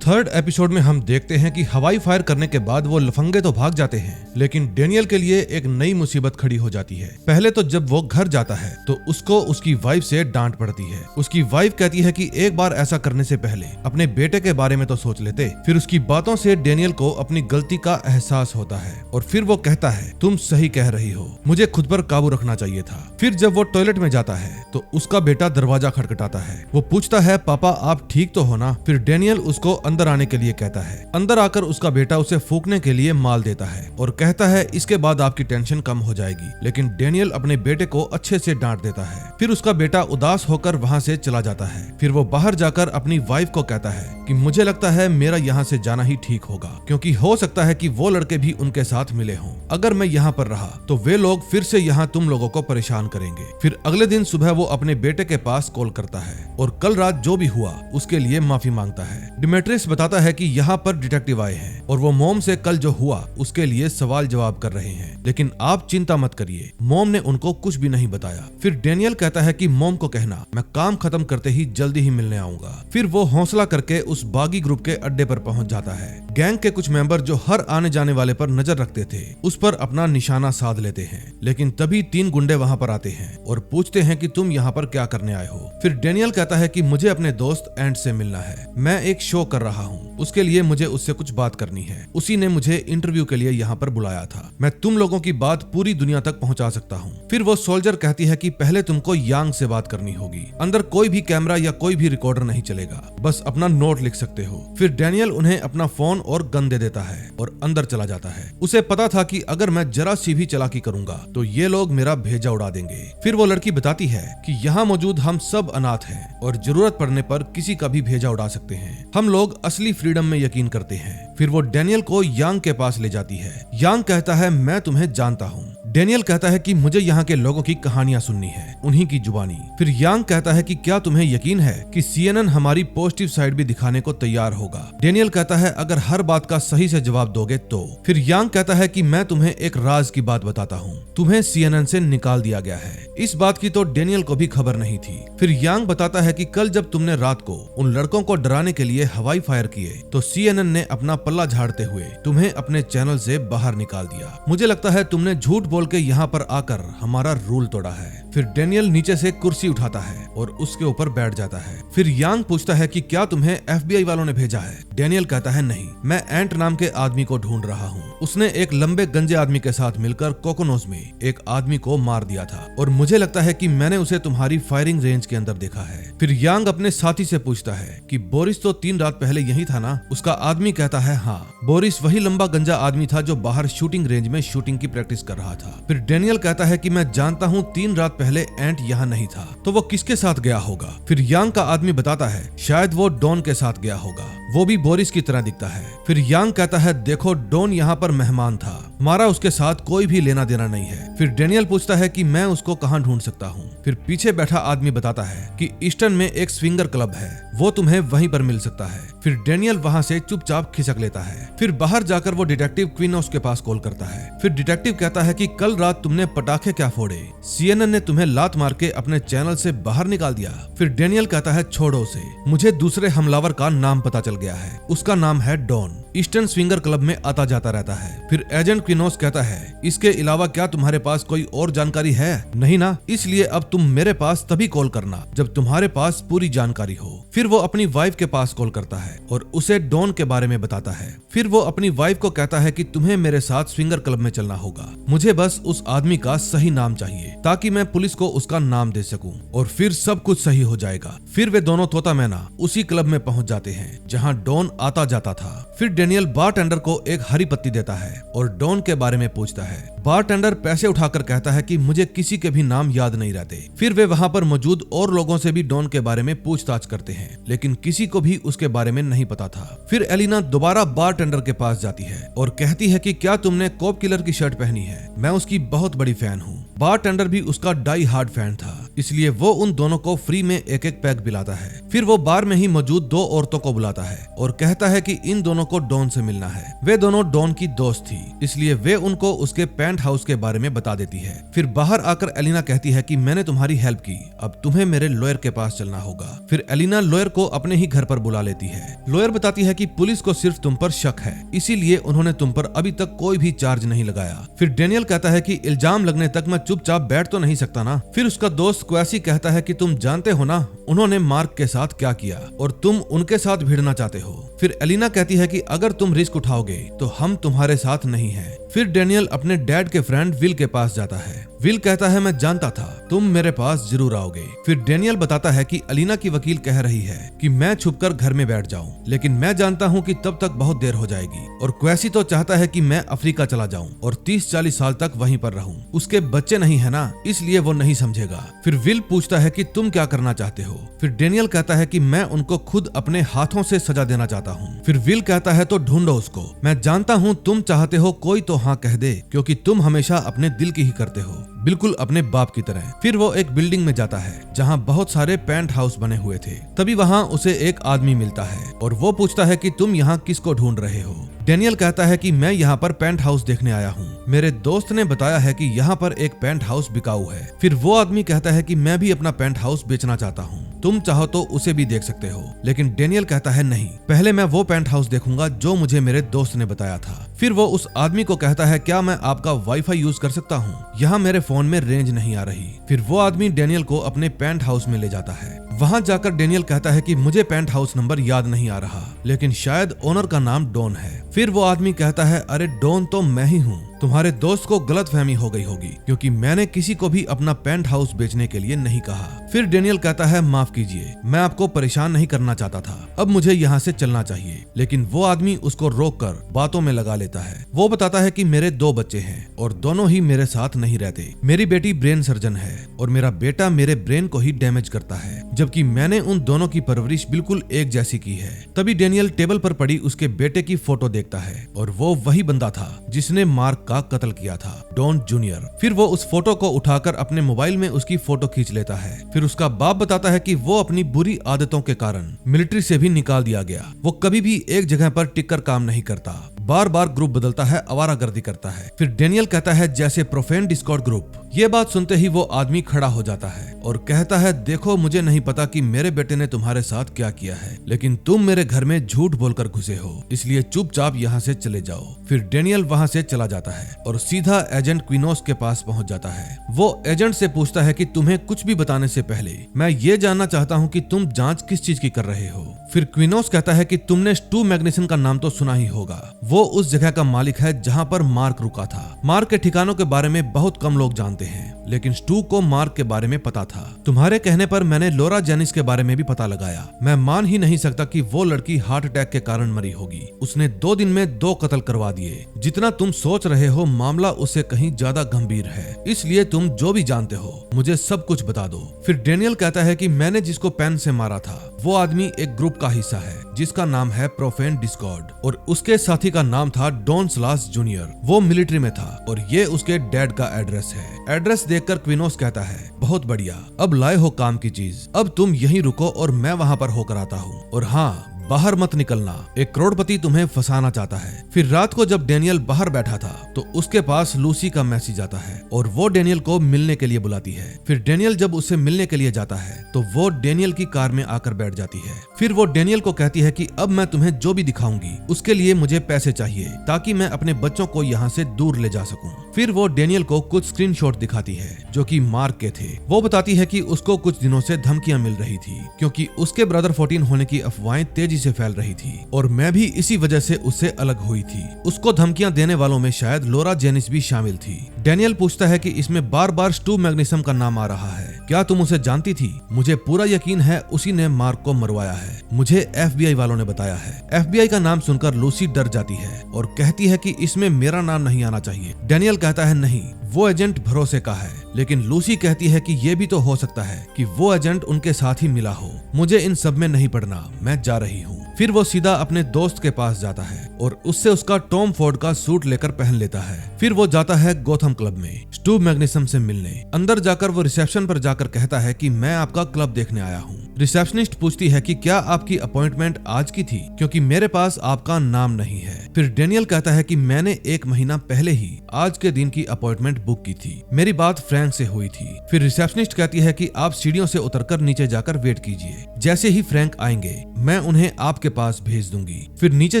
थर्ड एपिसोड में हम देखते हैं कि हवाई फायर करने के बाद वो लफंगे तो भाग जाते हैं, लेकिन डेनियल के लिए एक नई मुसीबत खड़ी हो जाती है। पहले तो जब वो घर जाता है तो उसको उसकी वाइफ से डांट पड़ती है। उसकी वाइफ कहती है कि एक बार ऐसा करने से पहले अपने बेटे के बारे में तो सोच लेते। फिर उसकी बातों से डेनियल को अपनी गलती का एहसास होता है और फिर वो कहता है, तुम सही कह रही हो, मुझे खुद पर काबू रखना चाहिए था। फिर जब वो टॉयलेट में जाता है तो उसका बेटा दरवाजा खटखटाता है। वो पूछता है, पापा आप ठीक तो हो ना? फिर डेनियल उसको अंदर आने के लिए कहता है। अंदर आकर उसका बेटा उसे फूंकने के लिए माल देता है और कहता है, इसके बाद आपकी टेंशन कम हो जाएगी। लेकिन डेनियल अपने बेटे को अच्छे से डांट देता है। फिर उसका बेटा उदास होकर वहाँ से चला जाता है। फिर वो बाहर जाकर अपनी वाइफ को कहता है कि मुझे लगता है मेरा यहाँ से जाना ही ठीक होगा, क्योंकि हो सकता है कि वो लड़के भी उनके साथ मिले हों। अगर मैं यहाँ पर रहा तो वे लोग फिर से यहाँ तुम लोगों को परेशान करेंगे। फिर अगले दिन सुबह वो अपने बेटे के पास कॉल करता है और कल रात जो भी हुआ उसके लिए माफी मांगता है। डिमेट्रियस बताता है कि यहाँ पर डिटेक्टिव आए हैं और वो मॉम से कल जो हुआ उसके लिए सवाल जवाब कर रहे हैं, लेकिन आप चिंता मत करिए, मॉम ने उनको कुछ भी नहीं बताया। फिर डेनियल कहता है कि मॉम को कहना मैं काम खत्म करते ही जल्दी ही मिलने आऊंगा। फिर वो हौसला करके उस बागी ग्रुप के अड्डे पर पहुंच जाता है। गैंग के कुछ मेंबर जो हर आने जाने वाले पर नजर रखते थे उस पर अपना निशाना साध लेते हैं, लेकिन तभी 3 गुंडे वहाँ पर आते हैं और पूछते हैं कि तुम यहाँ पर क्या करने आए हो। फिर डेनियल कहता है कि मुझे अपने दोस्त एंड से मिलना है, मैं एक शो कर रहा हूँ, उसके लिए मुझे उससे कुछ बात करनी है। उसी ने मुझे इंटरव्यू के लिए यहाँ पर बुलाया था, मैं तुम लोगों की बात पूरी दुनिया तक पहुँचा सकता हूँ। फिर वो सोल्जर कहती है कि पहले तुमको यांग से बात करनी होगी, अंदर कोई भी कैमरा या कोई भी रिकॉर्डर नहीं चलेगा, बस अपना नोट लिख सकते हो। फिर डेनियल उन्हें अपना फोन और गन दे देता है और अंदर चला जाता है। उसे पता था कि अगर मैं जरा सी भी चालाकी करूंगा तो ये लोग मेरा भेजा उड़ा देंगे। फिर वो लड़की बताती है कि यहाँ मौजूद हम सब अनाथ हैं और जरूरत पड़ने पर किसी का भी भेजा उड़ा सकते हैं, हम लोग असली फ्रीडम में यकीन करते हैं। फिर वो डेनियल को यांग के पास ले जाती है। यांग कहता है, मैं तुम्हें जानता हूँ। डेनियल कहता है कि मुझे यहाँ के लोगों की कहानियां सुननी है, उन्हीं की जुबानी। फिर यांग कहता है कि क्या तुम्हें यकीन है कि CNN हमारी पॉजिटिव साइड भी दिखाने को तैयार होगा? डेनियल कहता है, अगर हर बात का सही से जवाब दोगे तो। फिर यांग कहता है कि मैं तुम्हें एक राज की बात बताता हूँ, तुम्हें CNN से निकाल दिया गया है। इस बात की तो डेनियल को भी खबर नहीं थी। फिर यांग बताता है कि कल जब तुमने रात को उन लड़कों को डराने के लिए हवाई फायर किए तो CNN ने अपना पल्ला झाड़ते हुए तुम्हें अपने चैनल से बाहर निकाल दिया। मुझे लगता है तुमने झूठ बोल के यहाँ पर आकर हमारा रूल तोड़ा है। फिर डेनियल नीचे से कुर्सी उठाता है और उसके ऊपर बैठ जाता है। फिर यांग पूछता है कि क्या तुम्हें FBI वालों ने भेजा है? डेनियल कहता है, नहीं, मैं एंट नाम के आदमी को ढूंढ रहा हूँ। उसने एक लंबे गंजे आदमी के साथ मिलकर कोकोनोस में एक आदमी को मार दिया था और मुझे लगता है कि मैंने उसे तुम्हारी फायरिंग रेंज के अंदर देखा है। फिर यांग अपने साथी से पूछता है कि बोरिस तो 3 रात पहले यही था ना? उसका आदमी कहता है, हाँ, बोरिस वही लंबा गंजा आदमी था जो बाहर शूटिंग रेंज में शूटिंग की प्रैक्टिस कर रहा था। फिर डेनियल कहता है कि मैं जानता हूँ 3 रात पहले एंट यहाँ नहीं था, तो वो किसके साथ गया होगा? फिर यांग का आदमी बताता है, शायद वो डॉन के साथ गया होगा, वो भी बोरिस की तरह दिखता है। फिर यांग कहता है, देखो डॉन यहाँ पर मेहमान था, हमारा उसके साथ कोई भी लेना देना नहीं है। फिर डेनियल पूछता है कि मैं उसको कहाँ ढूंढ सकता हूँ? फिर पीछे बैठा आदमी बताता है कि ईस्टर्न में एक स्विंगर क्लब है, वो तुम्हें वहीं पर मिल सकता है। फिर डेनियल वहाँ से चुपचाप खिसक लेता है। फिर बाहर जाकर वो डिटेक्टिव क्विनोस के पास कॉल करता है। फिर डिटेक्टिव कहता है कि कल रात तुमने पटाखे क्या फोड़े? CNN ने तुम्हें लात मार के अपने चैनल से बाहर निकाल दिया। फिर डेनियल कहता है, छोड़ो उसे, मुझे दूसरे हमलावर का नाम पता चल गया है, उसका नाम है डॉन, ईस्टर्न स्विंगर क्लब में आता जाता रहता है। फिर एजेंट क्विनोस कहता है, इसके अलावा क्या तुम्हारे पास कोई और जानकारी है? नहीं ना, इसलिए अब तुम मेरे पास तभी कॉल करना जब तुम्हारे पास पूरी जानकारी हो। फिर वो अपनी वाइफ के पास कॉल करता है और उसे डॉन के बारे में बताता है। फिर वो अपनी वाइफ को कहता है कि तुम्हें मेरे साथ स्विंगर क्लब में चलना होगा, मुझे बस उस आदमी का सही नाम चाहिए ताकि मैं पुलिस को उसका नाम दे सकूं और फिर सब कुछ सही हो जाएगा। फिर वे दोनों तोता मैना उसी क्लब में पहुंच जाते हैं जहां डॉन आता जाता था। फिर डेनियल बारटेंडर को एक हरी पत्ती देता है और डॉन के बारे में पूछता है। बारटेंडर पैसे उठाकर कहता है कि मुझे किसी के भी नाम याद नहीं रहते। फिर वे वहाँ पर मौजूद और लोगों से भी डॉन के बारे में पूछताछ करते हैं, लेकिन किसी को भी उसके बारे में नहीं पता था। फिर एलिना दोबारा बारटेंडर के पास जाती है और कहती है कि क्या तुमने कॉप किलर की शर्ट पहनी है? मैं उसकी बहुत बड़ी फैन हूँ। बारटेंडर भी उसका डाई हार्ड फैन था, इसलिए वो उन दोनों को फ्री में एक एक पैक पिलाता है। फिर वो बार में ही मौजूद 2 औरतों को बुलाता है और कहता है कि इन दोनों को डॉन से मिलना है। वे दोनों डॉन की दोस्त थी, इसलिए वे उनको उसके पेंट हाउस के बारे में बता देती है। फिर बाहर आकर एलिना कहती है कि मैंने तुम्हारी हेल्प की, अब तुम्हें मेरे लॉयर के पास चलना होगा। फिर एलिना लॉयर को अपने ही घर पर बुला लेती है। लॉयर बताती है कि पुलिस को सिर्फ तुम पर शक है, इसीलिए उन्होंने तुम पर अभी तक कोई भी चार्ज नहीं लगाया। फिर डेनियल कहता है कि इल्जाम लगने तक मैं चुपचाप बैठ तो नहीं सकता ना। फिर उसका दोस्त क्वेसी कहता है कि तुम जानते हो ना उन्होंने मार्क के साथ क्या किया और तुम उनके साथ भिड़ना चाहते हो। फिर एलिना कहती है कि अगर तुम रिस्क उठाओगे तो हम तुम्हारे साथ नहीं हैं। फिर डेनियल अपने डैड के फ्रेंड विल के पास जाता है। विल कहता है मैं जानता था तुम मेरे पास जरूर आओगे। फिर डेनियल बताता है कि एलिना की वकील कह रही है कि मैं छुपकर घर में बैठ जाऊं, लेकिन मैं जानता हूं कि तब तक बहुत देर हो जाएगी और क्वेसी तो चाहता है कि मैं अफ्रीका चला जाऊं और 30-40 साल तक वहीं पर रहूं। उसके बच्चे नहीं है ना, इसलिए वो नहीं समझेगा। फिर विल पूछता है कि तुम क्या करना चाहते हो। फिर डेनियल कहता है कि मैं उनको खुद अपने हाथों से सजा देना चाहता हूँ। फिर विल कहता है तो ढूंढो उसको, मैं जानता हूँ तुम चाहते हो कोई तो हाँ कह दे, क्योंकि तुम हमेशा अपने दिल की ही करते हो, बिल्कुल अपने बाप की तरह। फिर वो एक बिल्डिंग में जाता है जहाँ बहुत सारे पेंट हाउस बने हुए थे। तभी वहाँ उसे एक आदमी मिलता है और वो पूछता है कि तुम यहाँ किसको ढूंढ रहे हो। डेनियल कहता है कि मैं यहाँ पर पेंट हाउस देखने आया हूँ, मेरे दोस्त ने बताया है कि यहाँ पर एक पेंट हाउस बिकाऊ है। फिर वो आदमी कहता है कि मैं भी अपना पेंट हाउस बेचना चाहता हूँ, तुम चाहो तो उसे भी देख सकते हो। लेकिन डेनियल कहता है नहीं, पहले मैं वो पेंट हाउस देखूंगा जो मुझे मेरे दोस्त ने बताया था। फिर वो उस आदमी को कहता है क्या मैं आपका वाईफाई यूज कर सकता हूँ, यहाँ मेरे फोन में रेंज नहीं आ रही। फिर वो आदमी डेनियल को अपने पेंट हाउस में ले जाता है। वहाँ जाकर डेनियल कहता है कि मुझे पेंट हाउस नंबर याद नहीं आ रहा, लेकिन शायद ओनर का नाम डॉन है। फिर वो आदमी कहता है अरे डॉन तो मैं ही हूँ, तुम्हारे दोस्त को गलतफहमी हो गई होगी, क्योंकि मैंने किसी को भी अपना पेंट हाउस बेचने के लिए नहीं कहा। फिर डेनियल कहता है माफ कीजिए, मैं आपको परेशान नहीं करना चाहता था, अब मुझे यहाँ से चलना चाहिए। लेकिन वो आदमी उसको रोककर बातों में लगा लेता है। वो बताता है कि मेरे 2 बच्चे हैं और दोनों ही मेरे साथ नहीं रहते। मेरी बेटी ब्रेन सर्जन है और मेरा बेटा मेरे ब्रेन को ही डैमेज करता है, जबकि मैंने उन दोनों की परवरिश बिल्कुल एक जैसी की है। तभी डेनियल टेबल पर पड़ी उसके बेटे की फोटो देखता है और वो वही बंदा था जिसने मार्क का कत्ल किया था, डॉन जूनियर। फिर वो उस फोटो को उठाकर अपने मोबाइल में उसकी फोटो खींच लेता है। फिर उसका बाप बताता है कि वो अपनी बुरी आदतों के कारण मिलिट्री से भी निकाल दिया गया। वो कभी भी एक जगह पर टिककर काम नहीं करता, बार बार ग्रुप बदलता है, आवारागर्दी करता है। फिर डेनियल कहता है जैसे प्रोफेन डिस्कॉर्ड ग्रुप। ये बात सुनते ही वो आदमी खड़ा हो जाता है और कहता है देखो मुझे नहीं पता कि मेरे बेटे ने तुम्हारे साथ क्या किया है, लेकिन तुम मेरे घर में झूठ बोलकर घुसे हो, इसलिए चुपचाप यहाँ से चले जाओ। फिर डेनियल वहाँ से चला जाता है और सीधा एजेंट क्विनोस के पास पहुँच जाता है। वो एजेंट से पूछता है कि तुम्हें कुछ भी बताने से पहले मैं ये जानना चाहता हूँ कि तुम जांच किस चीज की कर रहे हो। फिर क्विनोस कहता है कि तुमने स्टू मैग्नेसन का नाम तो सुना ही होगा, वो उस जगह का मालिक है जहाँ पर मार्क रुका था। मार्क के ठिकानों के बारे में बहुत कम लोग जानते हैं, लेकिन स्टू को मार्क के बारे में पता था। तुम्हारे कहने पर मैंने लोरा जेनिस के बारे में भी पता लगाया। मैं मान ही नहीं सकता कि वो लड़की हार्ट अटैक के कारण मरी होगी। उसने 2 दिन में 2 कत्ल करवा दिए। जितना तुम सोच रहे हो मामला उससे कहीं ज्यादा गंभीर है, इसलिए तुम जो भी जानते हो मुझे सब कुछ बता दो। फिर डेनियल कहता है कि मैंने जिसको पेन से मारा था वो आदमी एक ग्रुप का हिस्सा है जिसका नाम है प्रोफेन डिस्कॉर्ड और उसके साथी का नाम था डॉन स्लास जूनियर। वो मिलिट्री में था और ये उसके डैड का एड्रेस है। एड्रेस देखकर क्विनोस कहता है बहुत बढ़िया, अब लाए हो काम की चीज, अब तुम यहीं रुको और मैं वहाँ पर होकर आता हूँ, और हाँ बाहर मत निकलना, एक करोड़पति तुम्हें फंसाना चाहता है। फिर रात को जब डेनियल बाहर बैठा था तो उसके पास लूसी का मैसेज आता है और वो डेनियल को मिलने के लिए बुलाती है। फिर डेनियल जब उससे मिलने के लिए जाता है तो वो डेनियल की कार में आकर बैठ जाती है। फिर वो डेनियल को कहती है कि अब मैं तुम्हें जो भी दिखाऊंगी उसके लिए मुझे पैसे चाहिए ताकि मैं अपने बच्चों को यहाँ से दूर ले जा सकूं। फिर वो डेनियल को कुछ स्क्रीनशॉट दिखाती है जो कि मार्क के थे। वो बताती है कि उसको कुछ दिनों से धमकियां मिल रही थी क्योंकि उसके ब्रदर 14 होने की अफवाहें तेजी से फैल रही थी और मैं भी इसी वजह से उससे अलग हुई थी। उसको धमकियां देने वालों में शायद लोरा जेनिस भी शामिल थी। डेनियल पूछता है कि इसमें बार बार स्टू मैग्नेसम का नाम आ रहा है, क्या तुम उसे जानती थी? मुझे पूरा यकीन है उसी ने मार्क को मरवाया है, मुझे FBI वालों ने बताया है। FBI का नाम सुनकर लूसी डर जाती है और कहती है कि इसमें मेरा नाम नहीं आना चाहिए। डेनियल कहता है नहीं, वो एजेंट भरोसे का है, लेकिन लूसी कहती है कि ये भी तो हो सकता है कि वो एजेंट उनके साथ ही मिला हो। मुझे इन सब में नहीं पड़ना, मैं जा रही हूँ। फिर वो सीधा अपने दोस्त के पास जाता है और उससे उसका टॉम फोर्ड का सूट लेकर पहन लेता है। फिर वो जाता है गोथम क्लब में स्टू मैग्निसम से मिलने। अंदर जाकर वो रिसेप्शन पर जाकर कहता है कि मैं आपका क्लब देखने आया हूँ। रिसेप्शनिस्ट पूछती है कि क्या आपकी अपॉइंटमेंट आज की थी, क्योंकि मेरे पास आपका नाम नहीं है। फिर डेनियल कहता है कि मैंने 1 महीना पहले ही आज के दिन की अपॉइंटमेंट बुक की थी, मेरी बात फ्रैंक से हुई थी। फिर रिसेप्शनिस्ट कहती है कि आप सीढ़ियों से उतरकर नीचे जाकर वेट कीजिए, जैसे ही फ्रैंक आएंगे मैं उन्हें आपके पास भेज दूंगी। फिर नीचे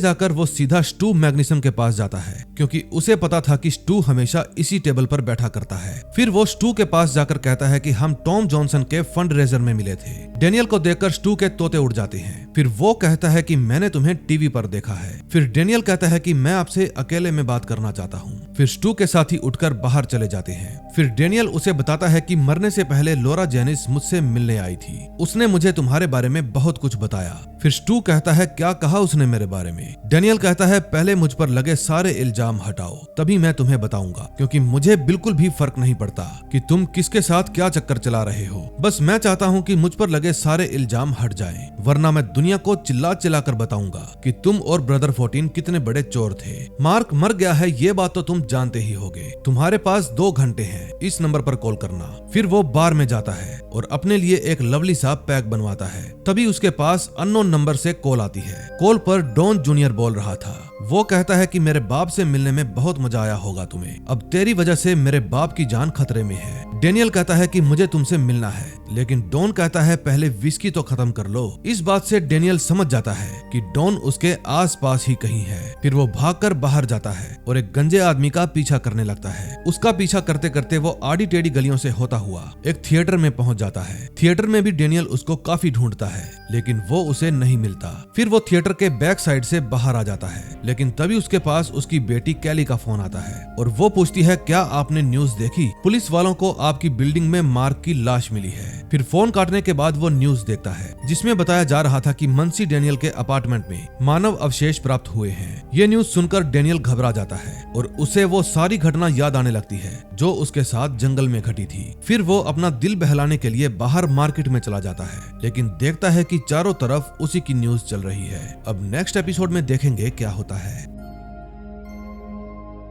जाकर वो सीधा स्टू मैग्निसम के पास जाता है, क्योंकि उसे पता था कि स्टू हमेशा इसी टेबल पर बैठा करता है। फिर वो स्टू के पास जाकर कहता है कि हम टॉम जॉनसन के फंड रेजर में मिले थे। डेनियल को देखकर स्टू के तोते उड़ जाते हैं। फिर वो कहता है कि मैंने तुम्हें टीवी पर देखा है। फिर डेनियल कहता है कि मैं आपसे अकेले में बात करना चाहता हूँ। फिर स्टू के साथी उठकर बाहर चले जाते हैं। फिर डेनियल उसे बताता है कि मरने से पहले लॉरा जेनिस मुझसे मिलने आई थी, उसने मुझे तुम्हारे बारे में बहुत कुछ बताया। फिर स्टू कहता है क्या कहा उसने मेरे बारे में। डेनियल कहता है पहले मुझ पर लगे सारे इल्जाम हटाओ, तभी मैं तुम्हें बताऊंगा, क्योंकि मुझे बिल्कुल भी फर्क नहीं पड़ता कि तुम किसके साथ क्या चक्कर चला रहे हो। बस मैं चाहता हूँ कि मुझ पर लगे सारे इल्जाम हट जाएं, वरना मैं दुनिया को चिल्ला चिल्ला कर बताऊंगा कि तुम और ब्रदर 14 कितने बड़े चोर थे। मार्क मर गया है ये बात तो तुम जानते ही होगे। तुम्हारे पास 2 घंटे हैं, इस नंबर पर कॉल करना। फिर वो बार में जाता है और अपने लिए एक लवली सा पैक बनवाता है। तभी उसके पास अननोन नंबर से कॉल आती है। कॉल पर डॉन जूनियर बोल रहा था। वो कहता है कि मेरे बाप से मिलने में बहुत मजा आया होगा तुम्हें, अब तेरी वजह से मेरे बाप की जान खतरे में है। डेनियल कहता है कि मुझे तुमसे मिलना है, लेकिन डॉन कहता है पहले विस्की तो खत्म कर लो। इस बात से डेनियल समझ जाता है कि डॉन उसके आसपास ही कहीं है। फिर वो भागकर बाहर जाता है और एक गंजे आदमी का पीछा करने लगता है। उसका पीछा करते करते वो आड़ी टेढ़ी गलियों से होता हुआ एक थिएटर में पहुंच जाता है। थिएटर में भी डेनियल उसको काफी ढूंढता है, लेकिन वो उसे नहीं मिलता। फिर वो थिएटर के बैक साइड से बाहर आ जाता है, लेकिन तभी उसके पास उसकी बेटी कैली का फोन आता है और वो पूछती है क्या आपने न्यूज देखी, पुलिस वालों को आपकी बिल्डिंग में मार्क की लाश मिली है। फिर फोन काटने के बाद वो न्यूज देखता है जिसमें बताया जा रहा था कि मंसी डेनियल के अपार्टमेंट में मानव अवशेष प्राप्त हुए हैं। ये न्यूज सुनकर डेनियल घबरा जाता है और उसे वो सारी घटना याद आने लगती है जो उसके साथ जंगल में घटी थी। फिर वो अपना दिल बहलाने के लिए बाहर मार्केट में चला जाता है, लेकिन देखता है कि चारों तरफ उसी की न्यूज चल रही है। अब नेक्स्ट एपिसोड में देखेंगे क्या होता है।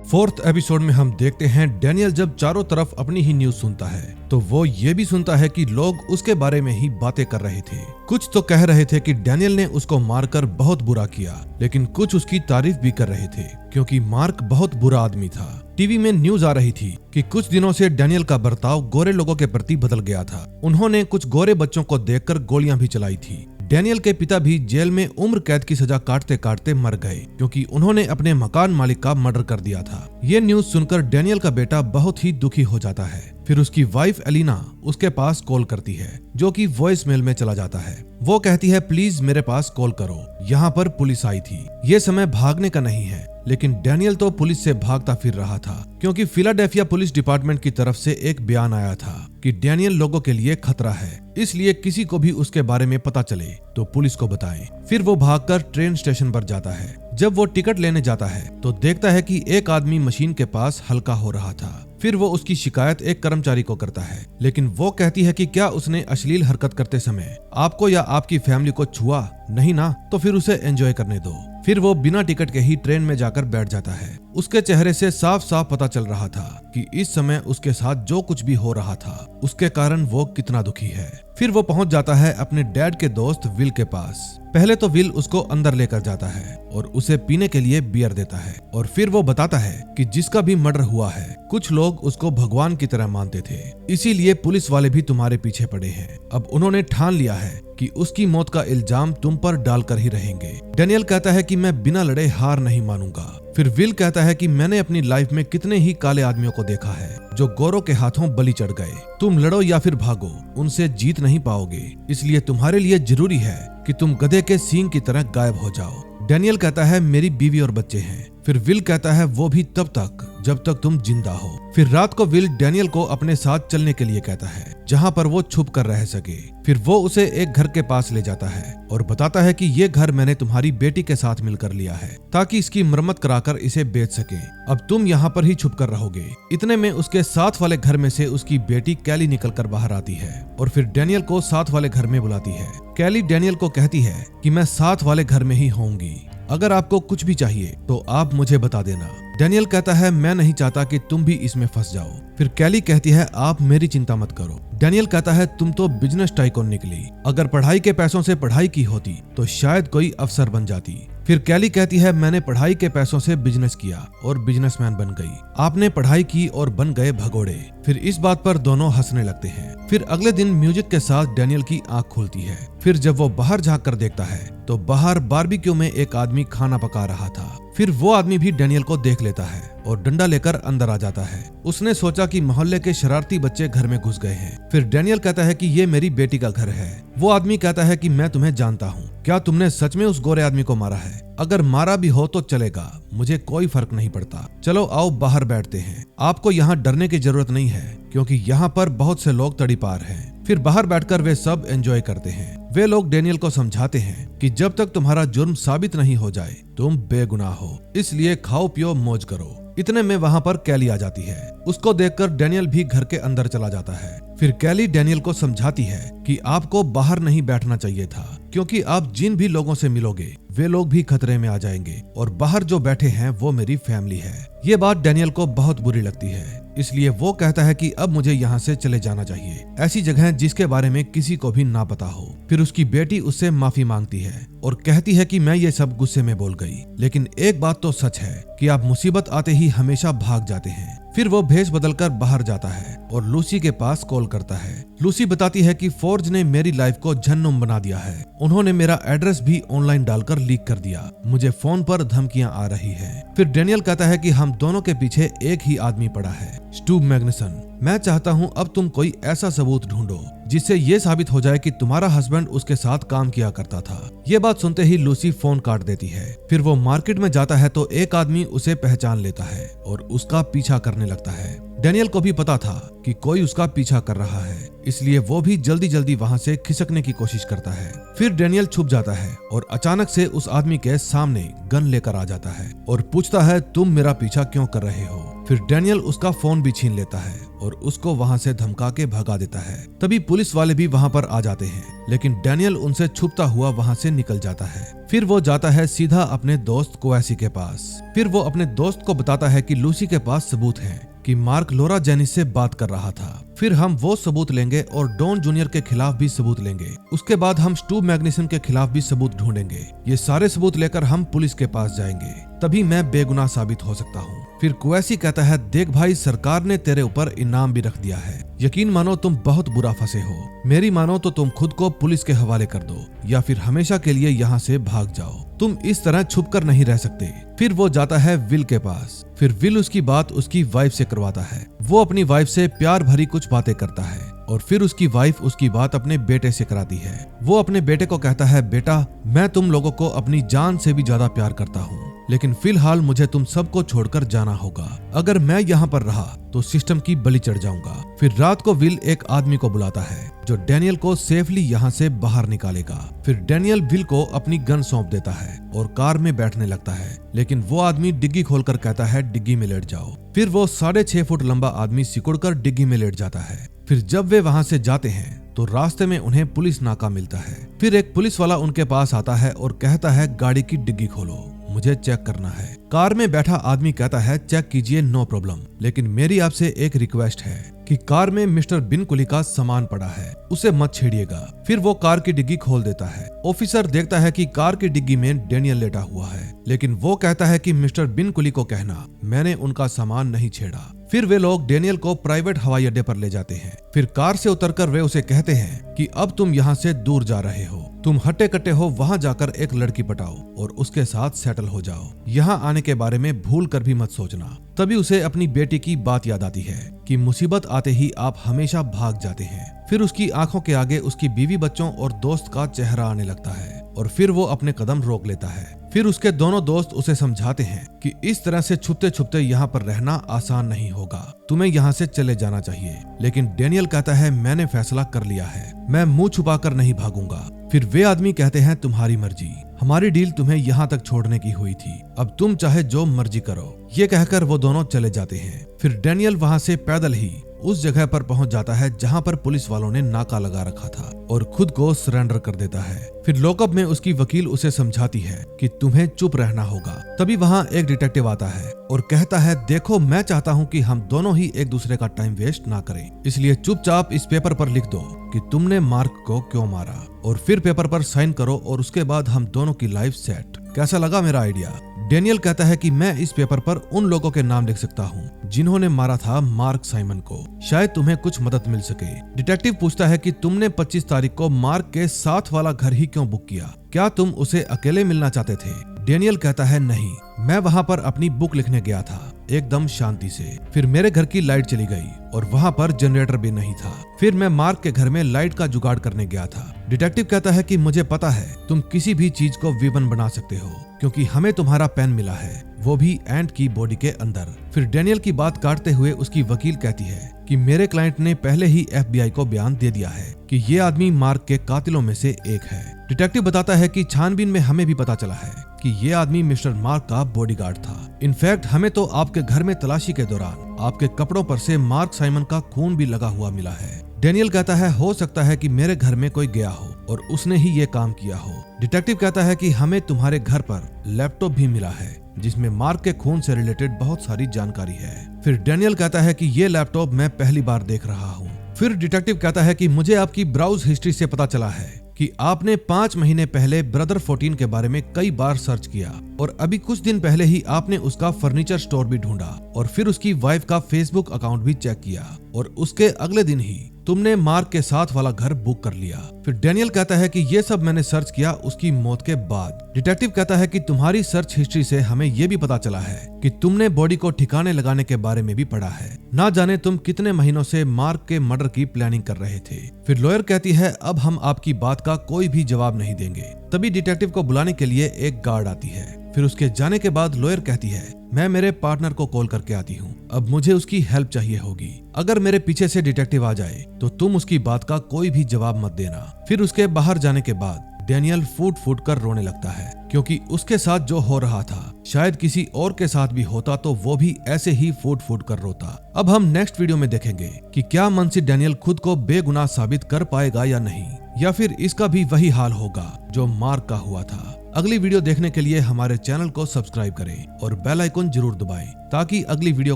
4th एपिसोड में हम देखते हैं डेनियल जब चारों तरफ अपनी ही न्यूज सुनता है तो वो ये भी सुनता है कि लोग उसके बारे में ही बातें कर रहे थे। कुछ तो कह रहे थे कि डेनियल ने उसको मारकर बहुत बुरा किया, लेकिन कुछ उसकी तारीफ भी कर रहे थे क्योंकि मार्क बहुत बुरा आदमी था। टीवी में न्यूज आ रही थी कि कुछ दिनों से डेनियल का बर्ताव गोरे लोगों के प्रति बदल गया था। उन्होंने कुछ गोरे बच्चों को देखकर गोलियां भी चलाई थी। डेनियल के पिता भी जेल में उम्र कैद की सजा काटते काटते मर गए क्योंकि उन्होंने अपने मकान मालिक का मर्डर कर दिया था। ये न्यूज सुनकर डेनियल का बेटा बहुत ही दुखी हो जाता है। फिर उसकी वाइफ एलिना उसके पास कॉल करती है, जो कि वॉइस मेल में चला जाता है। वो कहती है प्लीज मेरे पास कॉल करो, यहाँ पर पुलिस आई थी। ये समय भागने का नहीं है, लेकिन डेनियल तो पुलिस से भागता फिर रहा था क्योंकि फिलाडेल्फिया पुलिस डिपार्टमेंट की तरफ से एक बयान आया था कि डेनियल लोगों के लिए खतरा है, इसलिए किसी को भी उसके बारे में पता चले तो पुलिस को बताएं। फिर वो भागकर ट्रेन स्टेशन पर जाता है। जब वो टिकट लेने जाता है तो देखता है कि एक आदमी मशीन के पास हल्का हो रहा था। फिर वो उसकी शिकायत एक कर्मचारी को करता है, लेकिन वो कहती है कि क्या उसने अश्लील हरकत करते समय आपको या आपकी फैमिली को छुआ? नहीं ना, तो फिर उसे एंजॉय करने दो। फिर वो बिना टिकट के ही ट्रेन में जाकर बैठ जाता है। उसके चेहरे से साफ साफ पता चल रहा था कि इस समय उसके साथ जो कुछ भी हो रहा था उसके कारण वो कितना दुखी है। फिर वो पहुंच जाता है अपने डैड के दोस्त विल के पास। पहले तो विल उसको अंदर लेकर जाता है और उसे पीने के लिए बियर देता है और फिर वो बताता है कि जिसका भी मर्डर हुआ है कुछ लोग उसको भगवान की तरह मानते थे, इसीलिए पुलिस वाले भी तुम्हारे पीछे पड़े हैं। अब उन्होंने ठान लिया है कि उसकी मौत का इल्जाम तुम पर डालकर ही रहेंगे। डेनियल कहता है कि मैं बिना लड़े हार नहीं मानूंगा। फिर विल कहता है कि मैंने अपनी लाइफ में कितने ही काले आदमियों को देखा है जो गोरों के हाथों बलि चढ़ गए। तुम लड़ो या फिर भागो, उनसे जीत नहीं पाओगे, इसलिए तुम्हारे लिए जरूरी है कि तुम गधे के सींग की तरह गायब हो जाओ। डेनियल कहता है मेरी बीवी और बच्चे हैं। फिर विल कहता है वो भी तब तक जब तक तुम जिंदा हो। फिर रात को विल डैनियल को अपने साथ चलने के लिए कहता है जहाँ पर वो छुप कर रह सके। फिर वो उसे एक घर के पास ले जाता है और बताता है कि ये घर मैंने तुम्हारी बेटी के साथ मिलकर लिया है ताकि इसकी मरम्मत कराकर इसे बेच सके। अब तुम यहाँ पर ही छुप कर रहोगे। इतने में उसके साथ वाले घर में से उसकी बेटी कैली निकल कर बाहर आती है और फिर डैनियल को साथ वाले घर में बुलाती है। कैली डैनियल को कहती है कि मैं साथ वाले घर में ही होंगी, अगर आपको कुछ भी चाहिए तो आप मुझे बता देना। डैनियल कहता है मैं नहीं चाहता कि तुम भी इसमें फंस जाओ। फिर कैली कहती है आप मेरी चिंता मत करो। डैनियल कहता है तुम तो बिजनेस टाइकून निकली, अगर पढ़ाई के पैसों से पढ़ाई की होती तो शायद कोई अफसर बन जाती। फिर कैली कहती है मैंने पढ़ाई के पैसों से बिजनेस किया और बिजनेसमैन बन गई, आपने पढ़ाई की और बन गए भगोड़े। फिर इस बात पर दोनों हंसने लगते हैं। फिर अगले दिन म्यूजिक के साथ डैनियल की आंख खुलती है। फिर जब वो बाहर झांक कर देखता है तो बाहर बारबेक्यू में एक आदमी खाना पका रहा था। फिर वो आदमी भी डैनियल को देख लेता है और डंडा लेकर अंदर आ जाता है। उसने सोचा कि मोहल्ले के शरारती बच्चे घर में घुस गए हैं। फिर डैनियल कहता है कि ये मेरी बेटी का घर है। वो आदमी कहता है कि मैं तुम्हें जानता हूँ, क्या तुमने सच में उस गोरे आदमी को मारा है? अगर मारा भी हो तो चलेगा, मुझे कोई फर्क नहीं पड़ता। चलो आओ बाहर बैठते हैं। आपको यहाँ डरने की जरूरत नहीं है क्योंकि यहाँ पर बहुत से लोग तड़ीपार हैं। फिर बाहर बैठकर वे सब एंजॉय करते हैं। वे लोग डैनियल को समझाते हैं कि जब तक तुम्हारा जुर्म साबित नहीं हो जाए तुम बेगुनाह हो, इसलिए खाओ पियो मौज करो। इतने में वहाँ पर कैली आ जाती है। उसको देखकर डैनियल भी घर के अंदर चला जाता है। फिर कैली डैनियल को समझाती है कि आपको बाहर नहीं बैठना चाहिए था क्योंकि आप जिन भी लोगों से मिलोगे वे लोग भी खतरे में आ जाएंगे और बाहर जो बैठे हैं वो मेरी फैमिली है। ये बात डैनियल को बहुत बुरी लगती है, इसलिए वो कहता है कि अब मुझे यहाँ से चले जाना चाहिए, ऐसी जगह जिसके बारे में किसी को भी ना पता हो। फिर उसकी बेटी उससे माफी मांगती है और कहती है कि मैं ये सब गुस्से में बोल गई, लेकिन एक बात तो सच है कि आप मुसीबत आते ही हमेशा भाग जाते हैं। फिर वो भेष बदलकर बाहर जाता है और लूसी के पास कॉल करता है। लूसी बताती है कि फोर्ज ने मेरी लाइफ को जहन्नुम बना दिया है, उन्होंने मेरा एड्रेस भी ऑनलाइन डालकर लीक कर दिया, मुझे फोन पर धमकियां आ रही हैं। फिर डैनियल कहता है कि हम दोनों के पीछे एक ही आदमी पड़ा है, स्टू मैग्नुसन। मैं चाहता हूँ अब तुम कोई ऐसा सबूत ढूंढो जिससे ये साबित हो जाए कि तुम्हारा हस्बैंड उसके साथ काम किया करता था। ये बात सुनते ही लूसी फोन काट देती है। फिर वो मार्केट में जाता है तो एक आदमी उसे पहचान लेता है और उसका पीछा करने लगता है। डैनियल को भी पता था कि कोई उसका पीछा कर रहा है, इसलिए वो भी जल्दी जल्दी वहां से खिसकने की कोशिश करता है। फिर डैनियल छुप जाता है और अचानक से उस आदमी के सामने गन लेकर आ जाता है और पूछता है तुम मेरा पीछा क्यों कर रहे हो? फिर डैनियल उसका फोन भी छीन लेता है और उसको वहां से धमका के भगा देता है। तभी पुलिस वाले भी वहां पर आ जाते हैं, लेकिन डैनियल उनसे छुपता हुआ वहां से निकल जाता है। फिर वो जाता है सीधा अपने दोस्त क्वेसी के पास। फिर वो अपने दोस्त को बताता है कि लूसी के पास सबूत है कि मार्क लोरा जेनिस से बात कर रहा था। फिर हम वो सबूत लेंगे और डॉन जूनियर के खिलाफ भी सबूत लेंगे। उसके बाद हम स्टू मैग्नुसन के खिलाफ भी सबूत ढूंढेंगे। ये सारे सबूत लेकर हम पुलिस के पास जाएंगे, तभी मैं बेगुनाह साबित हो सकता हूँ। फिर क्वेसी कहता है देख भाई, सरकार ने तेरे ऊपर इनाम भी रख दिया है, यकीन मानो तुम बहुत बुरा फंसे हो। मेरी मानो तो तुम खुद को पुलिस के हवाले कर दो या फिर हमेशा के लिए यहाँ से भाग जाओ, तुम इस तरह छुप कर नहीं रह सकते। फिर वो जाता है विल के पास। फिर विल उसकी बात उसकी वाइफ से करवाता है। वो अपनी वाइफ से प्यार भरी कुछ बातें करता है और फिर उसकी वाइफ उसकी बात अपने बेटे से कराती है। वो अपने बेटे को कहता है बेटा, मैं तुम लोगों को अपनी जान से भी ज्यादा प्यार करता हूँ, लेकिन फिलहाल मुझे तुम सबको छोड़कर जाना होगा। अगर मैं यहाँ पर रहा तो सिस्टम की बलि चढ़ जाऊंगा। फिर रात को विल एक आदमी को बुलाता है जो डैनियल को सेफली यहाँ से बाहर निकालेगा। फिर डैनियल विल को अपनी गन सौंप देता है और कार में बैठने लगता है, लेकिन वो आदमी डिग्गी खोलकर कहता है डिग्गी में लेट जाओ। फिर वो 6.5 फुट लंबा आदमी सिकुड़कर डिग्गी में लेट जाता है। फिर जब वे वहां से जाते हैं तो रास्ते में उन्हें पुलिस नाका मिलता है। फिर एक पुलिस वाला उनके पास आता है और कहता है गाड़ी की डिग्गी खोलो, मुझे चेक करना है। कार में बैठा आदमी कहता है चेक कीजिए, नो प्रॉब्लम, लेकिन मेरी आपसे एक रिक्वेस्ट है कि कार में मिस्टर बिनकुली का सामान पड़ा है, उसे मत छेड़िएगा। फिर वो कार की डिग्गी खोल देता है। ऑफिसर देखता है कि कार की डिग्गी में डैनियल लेटा हुआ है, लेकिन वो कहता है कि मिस्टर बिनकुली को कहना मैंने उनका सामान नहीं छेड़ा। फिर वे लोग डैनियल को प्राइवेट हवाई अड्डे पर ले जाते हैं। फिर कार से उतरकर वे उसे कहते हैं कि अब तुम यहाँ से दूर जा रहे हो, तुम हट्टे कट्टे हो, वहाँ जाकर एक लड़की पटाओ और उसके साथ सेटल हो जाओ। यहाँ आने के बारे में भूल कर भी मत सोचना। तभी उसे अपनी बेटी की बात याद आती है कि मुसीबत आते ही आप हमेशा भाग जाते हैं। फिर उसकी आंखों के आगे उसकी बीवी, बच्चों और दोस्त का चेहरा आने लगता है। और फिर वो अपने कदम रोक लेता है। फिर उसके दोनों दोस्त उसे समझाते हैं कि इस तरह से छुपते छुपते यहाँ पर रहना आसान नहीं होगा, तुम्हें यहाँ से चले जाना चाहिए। लेकिन डेनियल कहता है मैंने फैसला कर लिया है, मैं मुंह छुपाकर नहीं भागूंगा। फिर वे आदमी कहते हैं तुम्हारी मर्जी, हमारी डील तुम्हें यहाँ तक छोड़ने की हुई थी, अब तुम चाहे जो मर्जी करो। ये कहकर वो दोनों चले जाते हैं। फिर डेनियल वहाँ से पैदल ही उस जगह पर पहुंच जाता है जहां पर पुलिस वालों ने नाका लगा रखा था और खुद को सरेंडर कर देता है। फिर लॉकअप में उसकी वकील उसे समझाती है कि तुम्हें चुप रहना होगा। तभी वहां एक डिटेक्टिव आता है और कहता है देखो मैं चाहता हूं कि हम दोनों ही एक दूसरे का टाइम वेस्ट ना करें, इसलिए चुपचाप इस पेपर पर लिख दो कि तुमने मार्क को क्यों मारा और फिर पेपर पर साइन करो और उसके बाद हम दोनों की लाइफ सेट। कैसा लगा मेरा आइडिया? डेनियल कहता है कि मैं इस पेपर पर उन लोगों के नाम लिख सकता हूँ जिन्होंने मारा था मार्क साइमन को, शायद तुम्हें कुछ मदद मिल सके। डिटेक्टिव पूछता है कि तुमने 25 तारीख को मार्क के साथ वाला घर ही क्यों बुक किया, क्या तुम उसे अकेले मिलना चाहते थे? डेनियल कहता है नहीं, मैं वहाँ पर अपनी बुक लिखने गया था एकदम शांति से। फिर मेरे घर की लाइट चली गई और वहाँ पर जनरेटर भी नहीं था। फिर मैं मार्क के घर में लाइट का जुगाड़ करने गया था। डिटेक्टिव कहता है कि मुझे पता है तुम किसी भी चीज को वीपन बना सकते हो क्योंकि हमें तुम्हारा पेन मिला है, वो भी एंट की बॉडी के अंदर। फिर डेनियल की बात काटते हुए उसकी वकील कहती है कि मेरे क्लाइंट ने पहले ही FBI को बयान दे दिया है कि ये आदमी मार्क के कातिलों में से एक है। डिटेक्टिव बताता है कि छानबीन में हमें भी पता चला है कि ये आदमी मिस्टर मार्क का बॉडीगार्ड था। इनफैक्ट हमें तो आपके घर में तलाशी के दौरान आपके कपड़ों पर से मार्क साइमन का खून भी लगा हुआ मिला है। डेनियल कहता है हो सकता है कि मेरे घर में कोई गया हो और उसने ही ये काम किया हो। डिटेक्टिव कहता है कि हमें तुम्हारे घर पर लैपटॉप भी मिला है जिसमें मार्क के खून से रिलेटेड बहुत सारी जानकारी है। फिर डेनियल कहता है कि ये लैपटॉप मैं पहली बार देख रहा हूँ। फिर डिटेक्टिव कहता है कि मुझे आपकी ब्राउज हिस्ट्री से पता चला है कि आपने 5 महीने पहले ब्रदर 14 के बारे में कई बार सर्च किया और अभी कुछ दिन पहले ही आपने उसका फर्नीचर स्टोर भी ढूंढा और फिर उसकी वाइफ का फेसबुक अकाउंट भी चेक किया और उसके अगले दिन ही तुमने मार्क के साथ वाला घर बुक कर लिया। फिर डेनियल कहता है कि ये सब मैंने सर्च किया उसकी मौत के बाद। डिटेक्टिव कहता है कि तुम्हारी सर्च हिस्ट्री से हमें ये भी पता चला है कि तुमने बॉडी को ठिकाने लगाने के बारे में भी पढ़ा है, ना जाने तुम कितने महीनों से मार्क के मर्डर की प्लानिंग कर रहे थे। फिर लॉयर कहती है अब हम आपकी बात का कोई भी जवाब नहीं देंगे। तभी डिटेक्टिव को बुलाने के लिए एक गार्ड आती है। फिर उसके जाने के बाद लॉयर कहती है मैं मेरे पार्टनर को कॉल करके आती हूँ, अब मुझे उसकी हेल्प चाहिए होगी। अगर मेरे पीछे से डिटेक्टिव आ जाए तो तुम उसकी बात का कोई भी जवाब मत देना। फिर उसके बाहर जाने के बाद डेनियल फूट फूट कर रोने लगता है क्योंकि उसके साथ जो हो रहा था शायद किसी और के साथ भी होता तो वो भी ऐसे ही फूट फूट कर रोता। अब हम नेक्स्ट वीडियो में देखेंगे कि क्या मुंशी डेनियल खुद को बेगुनाह साबित कर पाएगा या नहीं, या फिर इसका भी वही हाल होगा जो मार्क का हुआ था। अगली वीडियो देखने के लिए हमारे चैनल को सब्सक्राइब करें और बेल आइकन जरूर दबाएं ताकि अगली वीडियो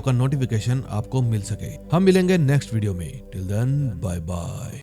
का नोटिफिकेशन आपको मिल सके। हम मिलेंगे नेक्स्ट वीडियो में। Till then bye bye.